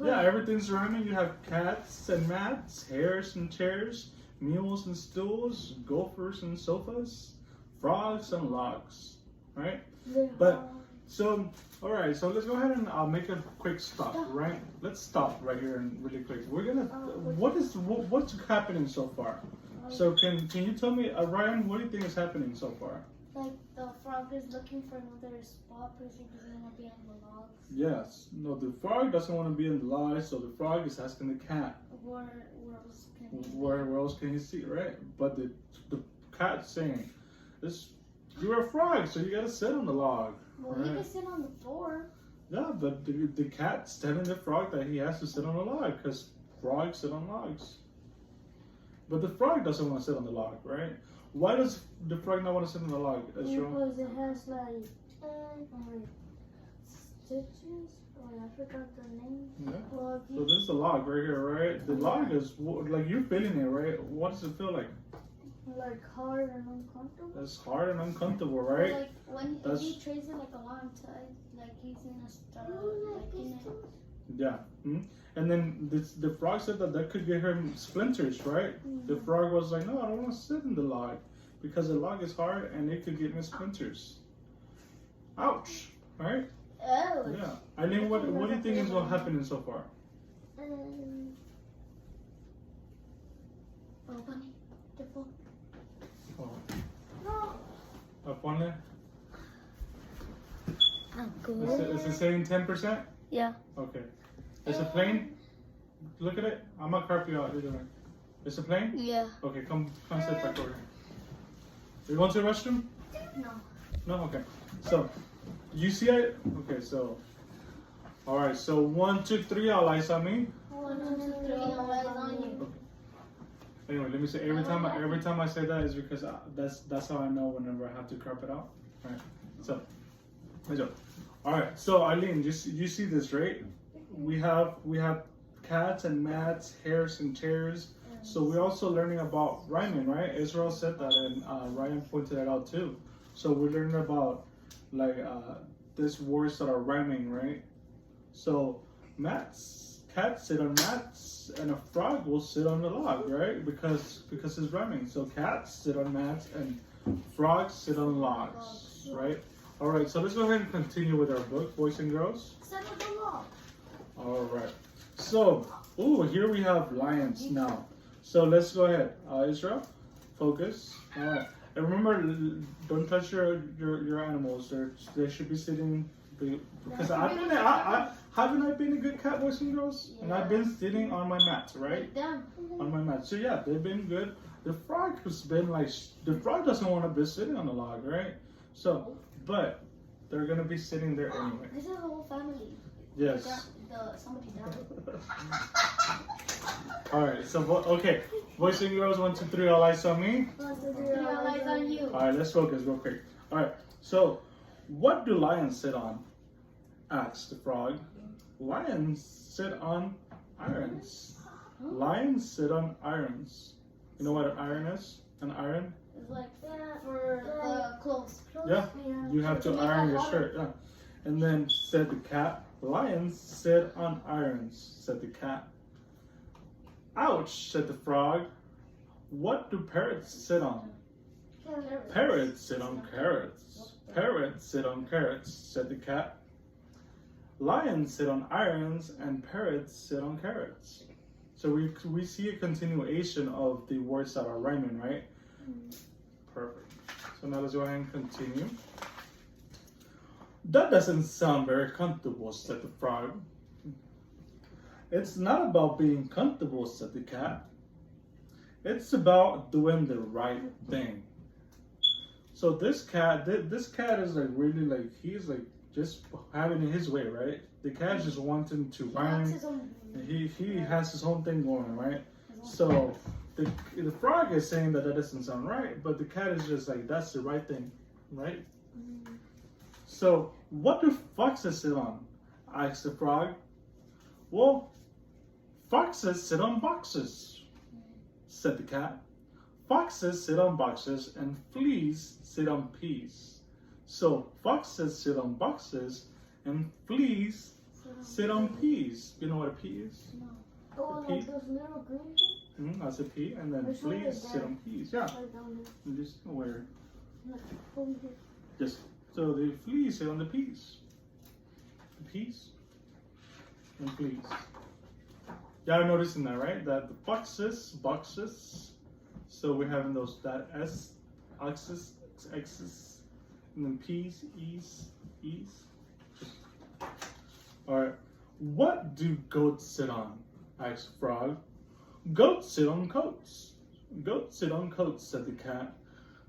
Yeah, everything's rhyming. You have cats and mats, hares and chairs, mules and stools, gophers and sofas, frogs and logs, right? But so, all right. So let's go ahead and make a quick stop, right? Let's stop right here and really quick. We're gonna. What's happening so far? So can you tell me, Ryan? What do you think is happening so far? Like the frog is looking for another spot because he doesn't want to be on the logs. Yes. No, the frog doesn't want to be in the log, so the frog is asking the cat. Where else can he Where else can he see, right? But the cat's saying, "This, you're a frog, so you gotta sit on the log." Well, right? he can sit on the floor. Yeah, but the cat's telling the frog that he has to sit on a log because frogs sit on logs. But the frog doesn't want to sit on the log, right? Why does the frog not want to sit on the log? Because it has like stitches. Oh, I forgot the name. Yeah. Well, So this is the log right here, right? The log is like you're feeling it, right? What does it feel like? like hard and uncomfortable. It's hard and uncomfortable, right? Like when That's- if he traces it like a long time, like he's in a like in it. Yeah. And then the frog said that could get him splinters, right? The frog was like, no, I don't want to sit in the log because the log is hard and it could get me splinters. Ouch, right? Oh. Yeah. Eileen, what do you think is what's happening so far? Oh, bunny, the phone. Oh. No. Ponle? Not Is it saying 10%? Yeah. Okay. Is it plane? Look at it. I'm gonna carp you out. Either way. Is it plane? Yeah. Okay, come sit back over here. You going to the restroom? No. No? Okay. So, you see it? Okay, so. Alright, so 1, 2, 3, all eyes on me. 1, 2, 3, all eyes on you. Okay. Anyway, let me say every time I say that is because that's how I know whenever I have to carp it out. Alright. So, let's go. Alright, so Eileen, you see this, right? We have cats and mats, hares and chairs. So we're also learning about rhyming, right? Israel said that, and Ryan pointed it out too. So we're learning about like these words that are rhyming, right? So cats sit on mats, and a frog will sit on the log, right? Because it's rhyming. So cats sit on mats, and frogs sit on logs, right? All right. So let's go ahead and continue with our book, boys and girls. Sit on the log. All right. So, here we have lions now. So let's go ahead. Israel, focus. All right. And remember, don't touch your animals. They should be sitting. Because haven't I been a good cat, boys and girls? Yeah. And I've been sitting on my mat, right? On my mat. So yeah, they've been good. The frog has been like, the frog doesn't want to be sitting on the log, right? So, but they're gonna be sitting there anyway. This is a whole family. Yes. Somebody died. All right. So okay, boys and girls, 1, 2, 3, all eyes on me. 1, 2, 3, all eyes on you. All right, let's focus real quick. All right. So, what do lions sit on? Asked the frog. Lions sit on irons. Lions sit on irons. You know what an iron is? An iron? It's like for the clothes. Yeah. You have to iron your shirt. Yeah. And then said the cat, lions sit on irons, said the cat. Ouch, said the frog. What do parrots sit on? Parrots sit on carrots. Parrots sit on carrots, said the cat. Lions sit on irons and parrots sit on carrots. So we see a continuation of the words that are rhyming, right? Perfect. So now let's go ahead and continue. That doesn't sound very comfortable, said the frog. It's not about being comfortable, said the cat. It's about doing the right thing. So this cat is like really like, he's like just having it his way, right? The cat's just wanting to rhyme. He has his own thing going, right? So the frog is saying that doesn't sound right, but the cat is just like, that's the right thing, right? So what do foxes sit on? Asked the frog. Well, foxes sit on boxes, said the cat. Foxes sit on boxes and fleas sit on peas. So foxes sit on boxes and fleas sit on peas. You know what a pea is? No. Oh, pea? like those little green things? That's a pea, and then Which one fleas is sit that? on peas. Yeah. Right down there. And just where? Look, over here. Just so the fleas sit on the peas. The peas and fleas. Y'all noticing that, right? That the boxes. So we're having those that S, X's, X's, and then P's, E's. All right. What do goats sit on? Asked the frog. Goats sit on coats. Goats sit on coats, said the cat.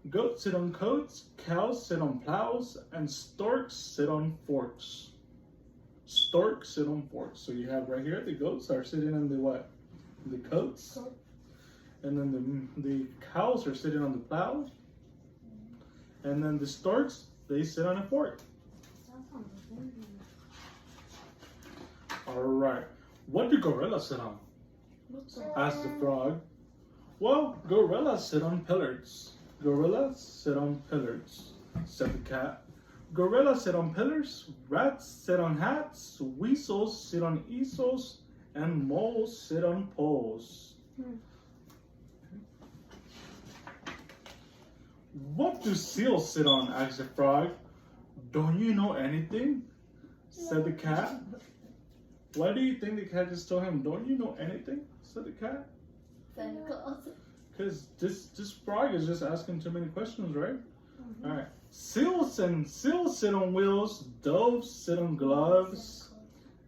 Goats sit on coats, cows sit on plows, and storks sit on forks. Storks sit on forks. So you have right here the goats are sitting on the what? The coats. And then the cows are sitting on the plow. And then the storks, they sit on a fork. All right. What do gorillas sit on? Asked the frog. Well, gorillas sit on pillars. Gorillas sit on pillars, said the cat. Gorillas sit on pillars, rats sit on hats, weasels sit on easels, and moles sit on poles. What do seals sit on? Asked the frog. Don't you know anything? Said the cat. Why do you think the cat just told him, don't you know anything? Said the cat. Santa Claus. Because this frog is just asking too many questions, right? All right. Seals sit on wheels. Doves sit on gloves.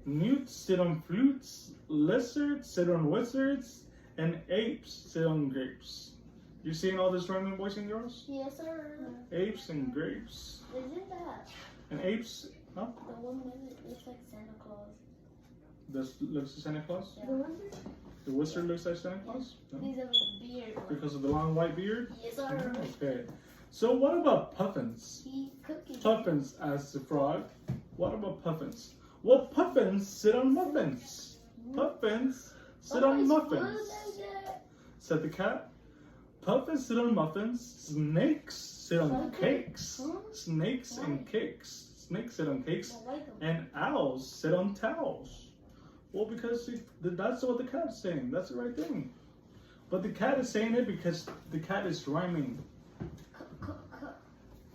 Newts sit on flutes. Lizards sit on wizards. And apes sit on grapes. You seeing all this rhyming, boys and girls? Yes, sir. Apes and grapes. Isn't that And apes, huh? the one that looks like Santa Claus? This looks like Santa Claus? The wizard? The wizard looks like Santa Claus? No? These are the beard ones. Because of the long white beard? Yes, sir. Okay. So what about puffins? He cookies. Puffins, asked the frog. What about puffins? Well, puffins sit on muffins. Puffins sit on muffins, said the cat. Puffins sit on muffins. Snakes sit on cakes. Snakes and cakes. Snakes sit on cakes. And owls sit on towels. Well, because that's what the cat's saying. That's the right thing. But the cat is saying it because the cat is rhyming.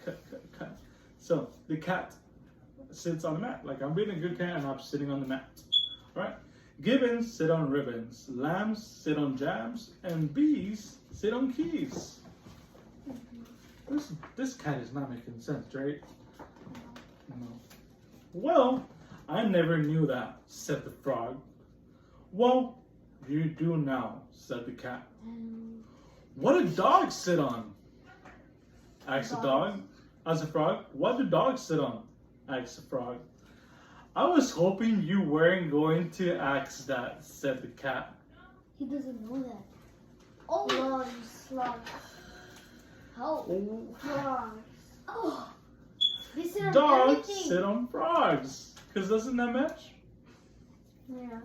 Cut. So the cat sits on the mat. Like I'm being a good cat and I'm sitting on the mat. All right. Gibbons sit on ribbons. Lambs sit on jams. And bees sit on keys. This cat is not making sense, right? No. Well, I never knew that, said the frog. Well, you do now, said the cat. What do dogs sit on? Asked the dog. Asked the frog. What do dogs sit on? Asked the frog. I was hoping you weren't going to ask that, said the cat. He doesn't know that. Oh, no, you slug. Help. Frogs. Oh. They sit on Dogs everything. sit on frogs. Because doesn't that match? Yeah.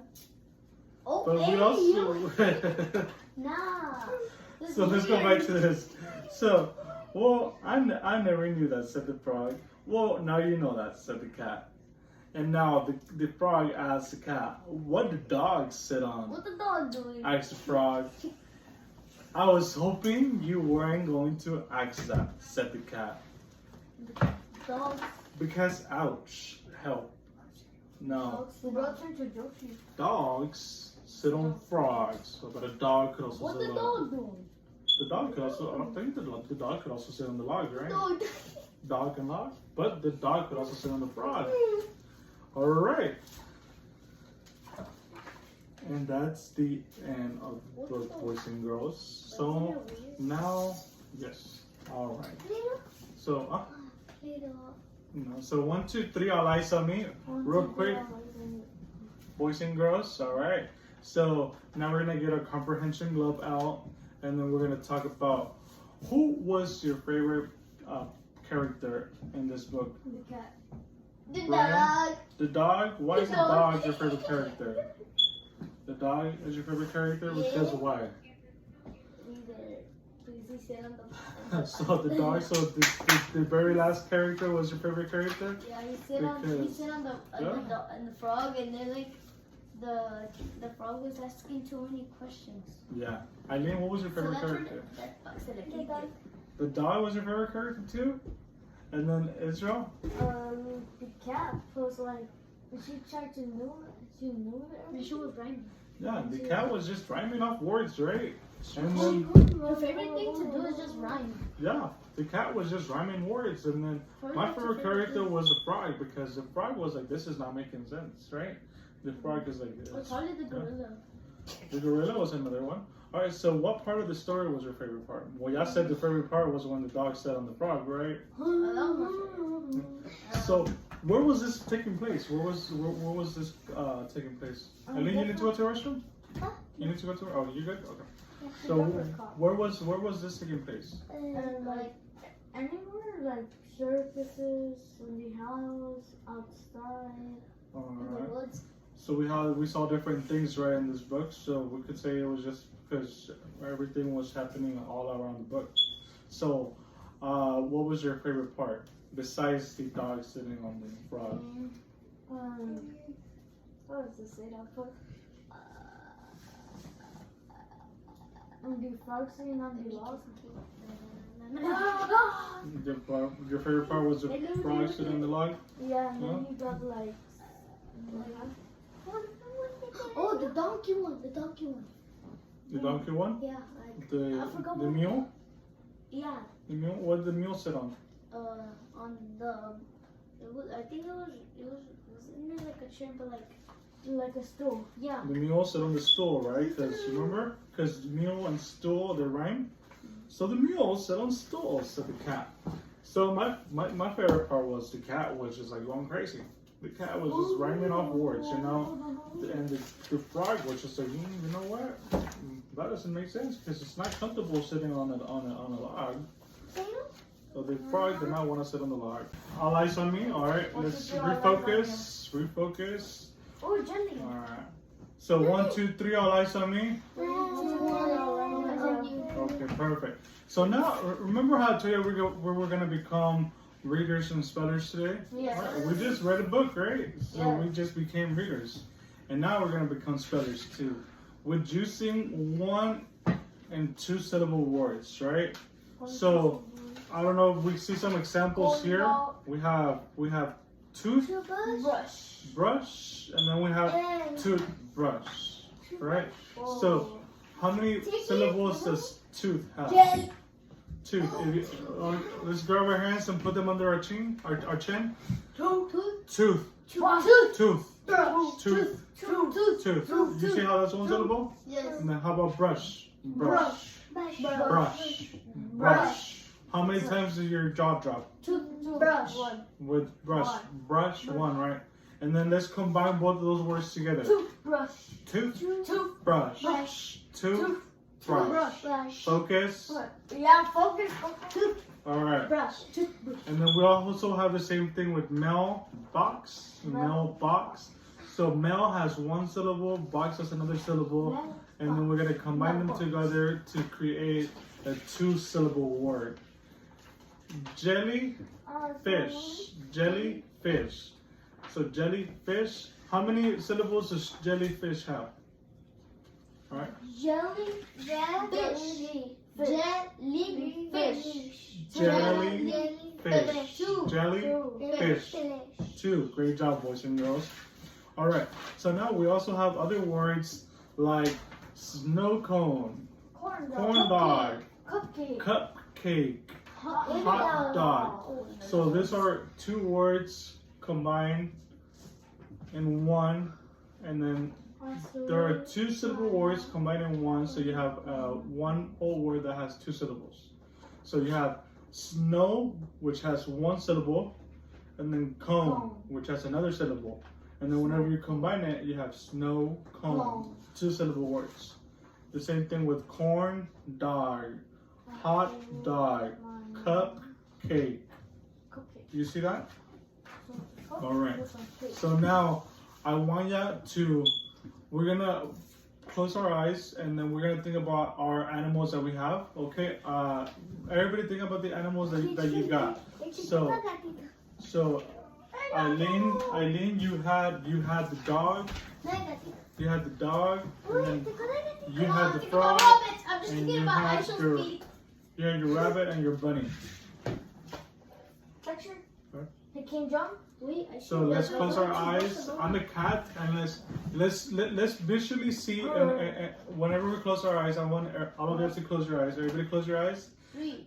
Oh, But we hey, also. Nah. So let's go back to this. So, well, I never knew that said the frog. Well, now you know that said the cat. And now the frog asked the cat, what did dog sit on? What the dog doing? Asked the frog. I was hoping you weren't going to ask that, said the cat. Dogs. Because, ouch, help. No. The dog turned to Joshi. Dogs sit on frogs, but a dog could also What sit the on. dog doing? The dog could also. I don't think the dog could also sit on the log, right? Dog. Dog and log, but the dog could also sit on the frog. All right. And that's the end of the boys and girls. So now, yes. All right. So, so 1, 2, 3, all eyes on me, real quick. Boys and girls, all right. So now we're gonna get our comprehension glove out, and then we're gonna talk about who was your favorite character in this book. The cat. The Brian? dog. The dog. Why is the The dog. dog your favorite character? The dog is your favorite character because why? Because he sat on the. So the dog. So the very last character was your favorite character. Yeah, he sat on the frog, and then like the frog was asking too many questions. Yeah. Eileen, what was your favorite character? The dog was your favorite character too? And then Israel? The cat was like, she tried to know it. She knew it. And she was rhyming. Yeah, the cat was just rhyming off words, right? And then, Her favorite thing to do is just rhyme. yeah, the cat was just rhyming words. And then my favorite character was the frog because the frog was like, this is not making sense, right? The frog is like this. What's probably the gorilla. The gorilla was another one. All right, so what part of the story was your favorite part? Well, y'all said the favorite part was when the dog sat on the frog, right? So where was this taking place? Where was this taking place? Eileen, you need to go to the restroom? You need to go to? Oh, you good? Okay. So where was this taking place? And like anywhere, like surfaces, in the house, outside, in the woods. So we saw different things right in this book. So we could say it was just because everything was happening all around the book. So what was your favorite part besides the dog sitting on the frog? What was the sit-up part? The frog sitting on the log. Your favorite part was the frog sitting on the log? Yeah, and then you got like. Oh, the donkey one. The donkey one. The donkey one? Yeah, like. The I forgot the what- mule? Yeah. The mule? What did the mule sit on? On the. It was. I think it was. Wasn't it like a chair, but like a stool? Yeah. The mule sit on the stool, right? Because remember? Because mule and stool, they rhyme. So the mule sit on stool, said the cat. So my favorite part was the cat was just like going crazy. The cat was just rhyming off words, you know? And the frog was just like, you know what? That doesn't make sense because it's not comfortable sitting on a log. So the frog did not want to sit on the log. All eyes on me. All right, let's refocus. Refocus. Oh, jelly. All right. So 1, 2, 3. All eyes on me. Okay, perfect. So now, remember how I told you we were gonna become readers and spellers today? Yes. Right, we just read a book, right? So Yes. we just became readers, and now we're gonna become spellers too, with using 1 and 2 syllable words, right? So I don't know if we see some examples here. We have tooth, brush, and then we have toothbrush, right? So how many syllables does tooth have? Tooth. Let's grab our hands and put them under our chin. Our chin. Tooth. Tooth. Tooth. Tooth. You see how that's 1 syllable? Yes. And then how about brush? Brush. Brush. How many times does your jaw drop? Toothbrush. With brush. Brush 1, right? And then let's combine both of those words together. Toothbrush. Toothbrush. Toothbrush. Focus. Yeah, focus. All right. Toothbrush. And then we also have the same thing with mailbox. Mailbox. So male has one syllable, box has another syllable, and then we're gonna combine them together to create a 2-syllable word. Jellyfish. Jellyfish. So jellyfish. How many syllables does jellyfish have? All right. Jellyfish. Jellyfish. 2. Great job, boys and girls. All right. So now we also have other words like snow cone, corn dog, cupcake, hot dog. So these are 2 words combined in one, and then there are 2-syllable words combined in one, so you have one whole word that has 2 syllables. So you have snow, which has 1 syllable, and then cone, which has another syllable. And then whenever you combine it, you have snow cone, 2-syllable words. The same thing with corn dog, hot dog, cupcake. You see that? All right. So now I want you to, we're gonna close our eyes and then we're gonna think about our animals that we have. Okay. Everybody think about the animals that you got. So Eileen, you had the dog. You had the dog, and then you had the frog, and you had your rabbit and your bunny. So let's close our eyes on the cat and let's visually see. And whenever we close our eyes, I want all of us to close your eyes. Everybody, close your eyes.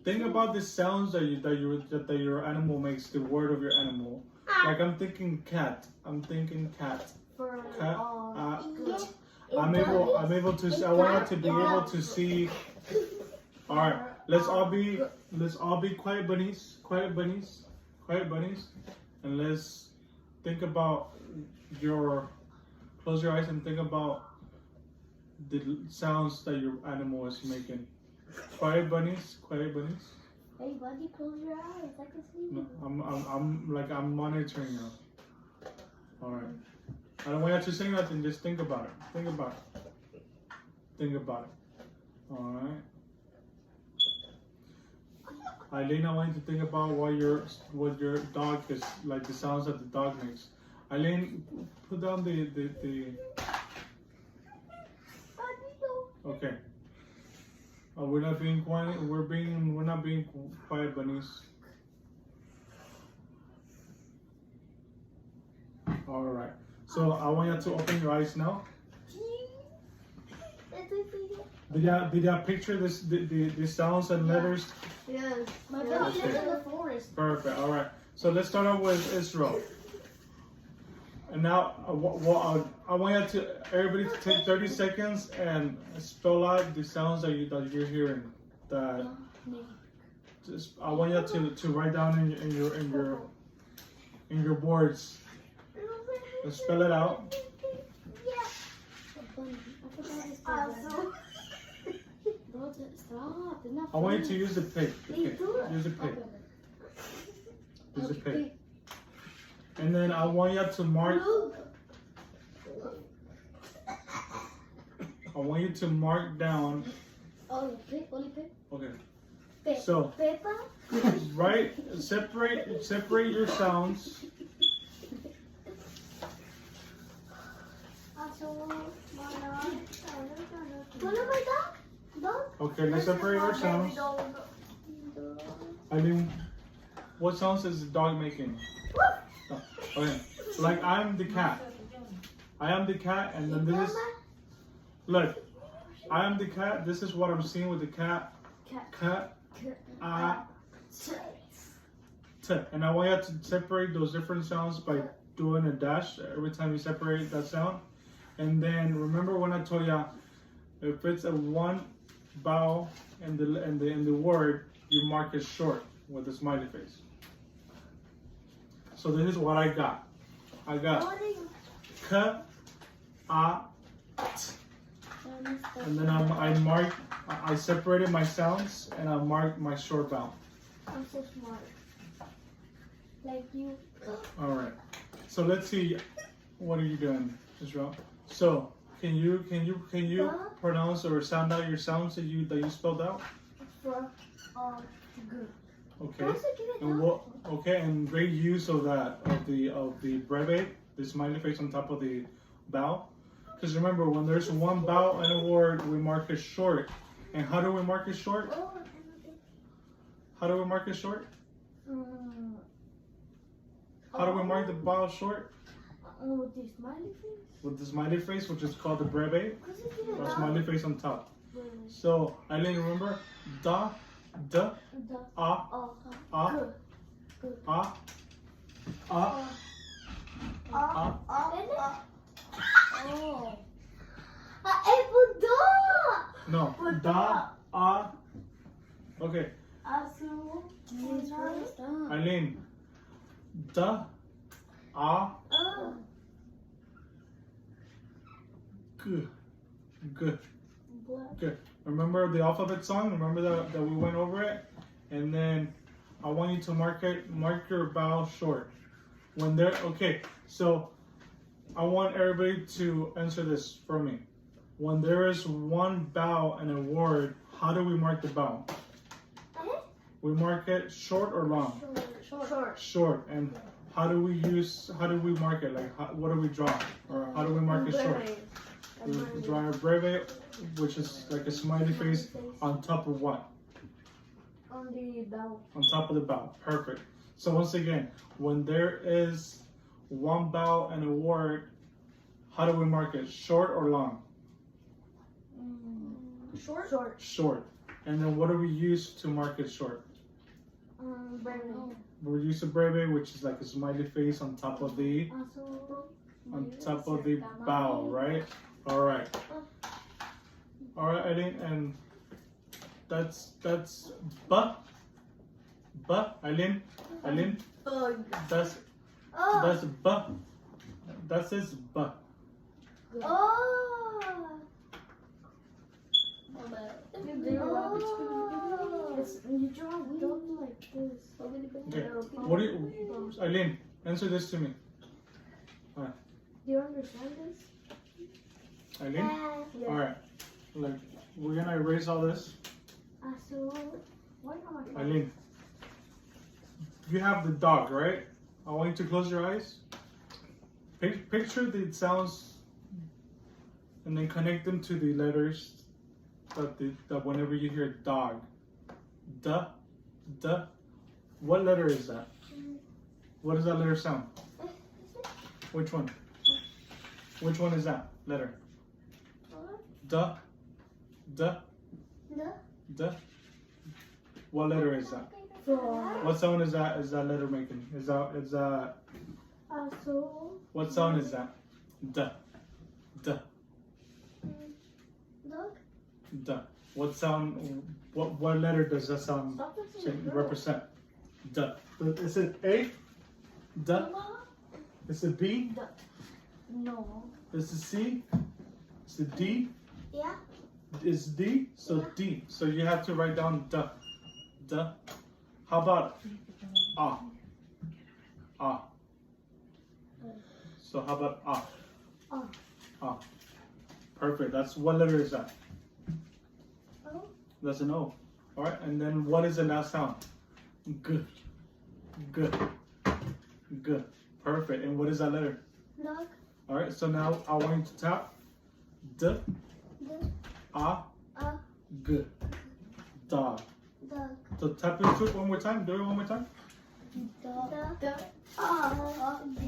Think about the sounds that your animal makes. The word of your animal. Like I'm thinking cat. Cat. I'm able to. I want to be able to see. All right. Let's all be quiet bunnies. Quiet bunnies. And let's think about close your eyes and think about the sounds that your animal is making. Quiet bunnies. Hey buddy, close your eyes. I can see you. No, I'm monitoring you. All right. I don't want you to say nothing. Just think about it. Think about it. All right. Eileen, I want you to think about what your dog is like, the sounds that the dog makes. Eileen, put down the. Okay. We're not being quiet. We're not being quiet bunnies. All right. So I want you to open your eyes now. Did you picture the sounds and letters? Yes. My dog lives in the forest. Perfect. All right. So let's start out with Israel. And now, I want you to everybody to take 30 seconds and spell out the sounds that you're hearing. That I want you to write down in your boards. Let's spell it out. I want you to use the pig. Use the pig. Use the pig. And then I want you to mark. I want you to mark down. Oh, pig, only pig. Okay. So, right, separate your sounds. Okay, let's separate our sounds. I mean, what sounds is the dog making? Okay, like I'm the cat. I am the cat, and then this is. Look, I am the cat. This is what I'm seeing with the cat. Cat. T. And I want you to separate those different sounds by doing a dash every time you separate that sound. And then remember when I told you, if it's a one vowel in the word, you mark it short with a smiley face. So this is what I got. I got k, a, t. And then I separated my sounds and I marked my short vowel. I'm so smart. Like you. All right. So let's see. What are you doing, Israel? So, can you pronounce or sound out your sounds that you spelled out? For good. Okay. And what? Okay, and great use of the breve, the smiley face on top of the bow. Because remember, when there's one bow in a word, we mark it short. And how do we mark it short? How do we mark it short? How do we mark the bow short? With the smiley face? With the smiley face, which is called the breve, or smiley face on top. So, Eileen, remember? Da, da, ah, ah, ah, ah, ah. No, da, ah. Okay, Eileen. Da, ah, g, g. Good. Remember the alphabet song? Remember that we went over it? And then I want you to mark your vowel short. When they're, okay, so I want everybody to answer this for me. When there is one vowel in a word, how do we mark the vowel? We mark it short or long? Short. Short. And how do we mark it? Like, what do we draw? Or how do we mark it short? We draw a breve, which is like a smiley face on top of what? On the bow. On top of the bow. Perfect. So once again, when there is one vowel in a word, how do we mark it? Short or long? Short. Short. And then what do we use to mark it short? Breve. We use a breve, which is like a smiley face on top of the bow, right? All right, Eileen, and that's Eileen, that's that says ba. You draw them like this. Okay. What do you, Eileen? Answer this to me. Do you understand this? Eileen? Yeah. All right. Like, we're gonna erase all this. So, why not? Eileen, you have the dog, right? I want you to close your eyes. Picture the sounds, and then connect them to the letters that whenever you hear dog, da. What letter is that? What does that letter sound? Which one? Which one is that letter? Da. What letter is that? What sound is that? Is that letter making? Is that? What sound is that? Da. What sound? What letter does that sound represent? Da. Is it A? Da. Is it B? No. Is it C? Is it D? Yeah. Is D? So Yeah. D. So you have to write down da. How about ah? So how about ah? Perfect. That's what letter is that? O. That's an O. All right. And then what is the last sound? G. Perfect. And what is that letter? Dog. All right. So now I want you to tap D. G. Dog. So tap into it one more time. Do it one more time.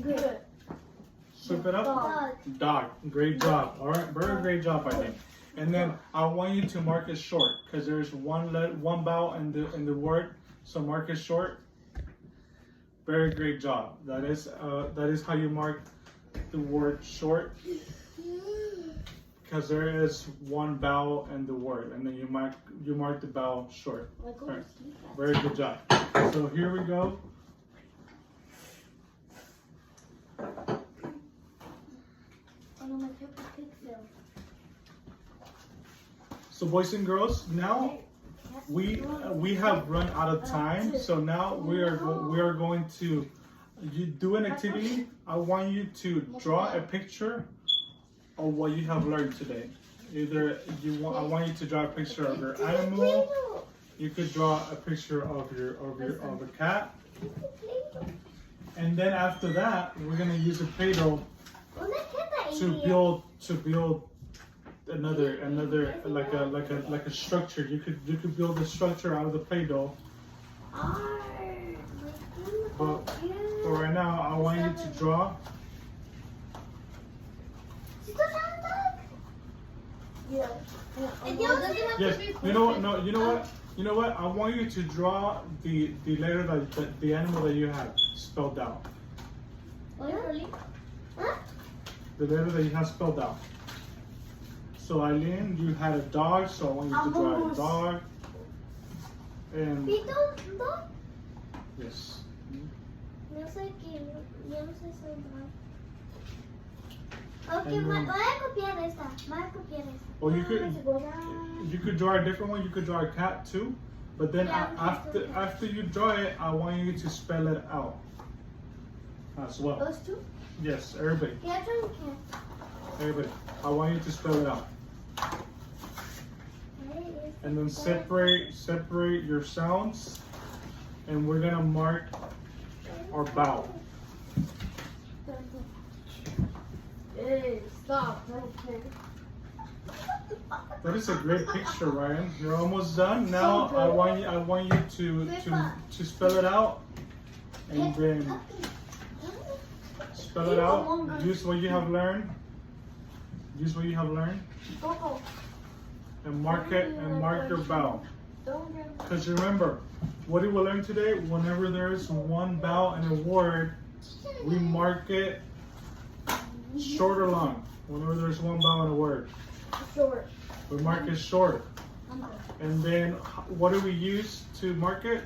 Good. Flip it up. Dog. Great job. All right. Very great job, I think. And then I want you to mark it short because there's one vowel in the word. So mark it short. Very great job. That is how you mark the word short. Because there is one vowel in the word, and then you mark the vowel short. Right. Very good job. So here we go. So boys and girls, now we have run out of time. So now we are going to you do an activity, I want you to draw a picture of what you have learned today. Either I want you to draw a picture of your animal. You could draw a picture of a cat. And then after that, we're gonna use a Play-Doh to build another like a structure. You could build a structure out of the Play-Doh. But for right now, I want you to draw. Yeah. Yes. You know what? No. You know what? You know what? I want you to draw the letter that the animal that you have spelled out. The letter that you have spelled out. So Eileen, you had a dog, so I want you to draw a dog. And yes. Okay, voy a copiar esta. Or you could draw a different one. You could draw a cat too. But then after you draw it, I want you to spell it out as well. Those two? Yes, everybody. Yeah, I can. Everybody. I want you to spell it out. And then separate your sounds, and we're gonna mark our vowel. Hey, stop. Okay. That is a great picture, Ryan. You're almost done. Now I want you to spell it out, and then spell it out. Use what you have learned. Use what you have learned. And mark it and mark your vowel. Because remember, what did we learn today? Whenever there's one vowel in a word, we mark it short or long. Whenever there's one vowel in a word, Short. we mark it short. And then what do we use to mark it?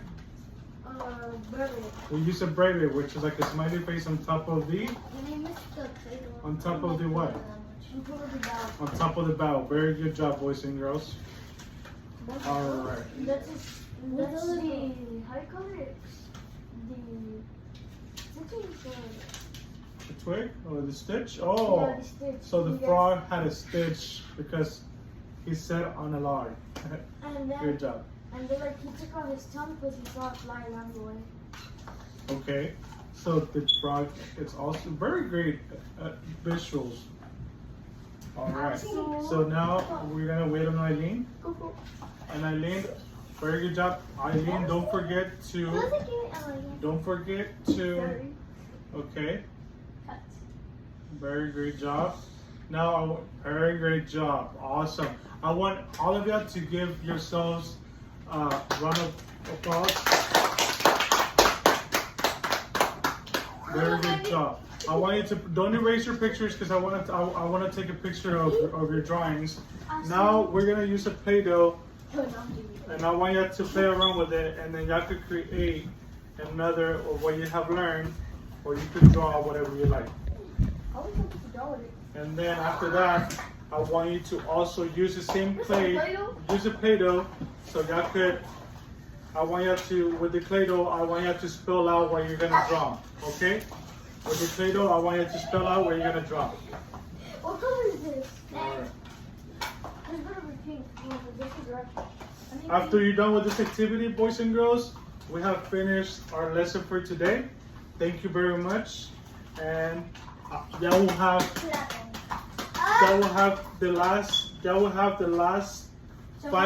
We use a bracket, which is like a smiley face on top of the what? On top of the vowel. Very good job, boys and girls. All right. That's the how do you call it? The twig or the stitch? Oh, Yeah, the stitch. so the frog had a stitch because he sat on a log. And then, Good job. And then like he took out his tongue because he saw it fly around the way. Okay, so the frog is also very great visuals. All right. So now we're gonna wait on Eileen. And Eileen, very good job. Eileen, don't forget to. Okay. Very great job. Now, very great job. Awesome. I want all of you to give yourselves a round of applause. Very good job. I want you to don't erase your pictures because I want to take a picture of your drawings. Now we're gonna use a Play-Doh, and I want you to play around with it, and then y'all could create another of what you have learned, or you could draw whatever you like. And then after that, I want you to also use the same use a Play-Doh, so y'all could. I want you to with the Play-Doh. I want you to spell out what you're gonna draw. Okay? With the Play-Doh, I want you to spell out where you're gonna draw. What color is this? Alright. It's gonna be pink. This is red. After you're done with this activity, boys and girls, we have finished our lesson for today. Thank you very much, and y'all will have the last 5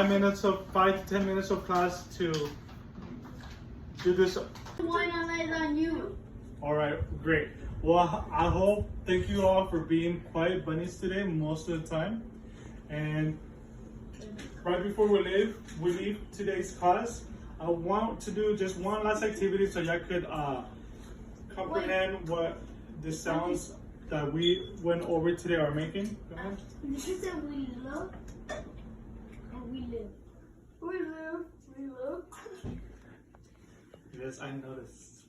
to 10 minutes of class to do this. On you. All right, great. Well, I hope, thank you all for being quiet bunnies today most of the time. And right before we leave today's class, I want to do just one last activity so y'all could comprehend what the sounds that we went over today are making. Go ahead. You said we love and we live. We live. Yes, I noticed.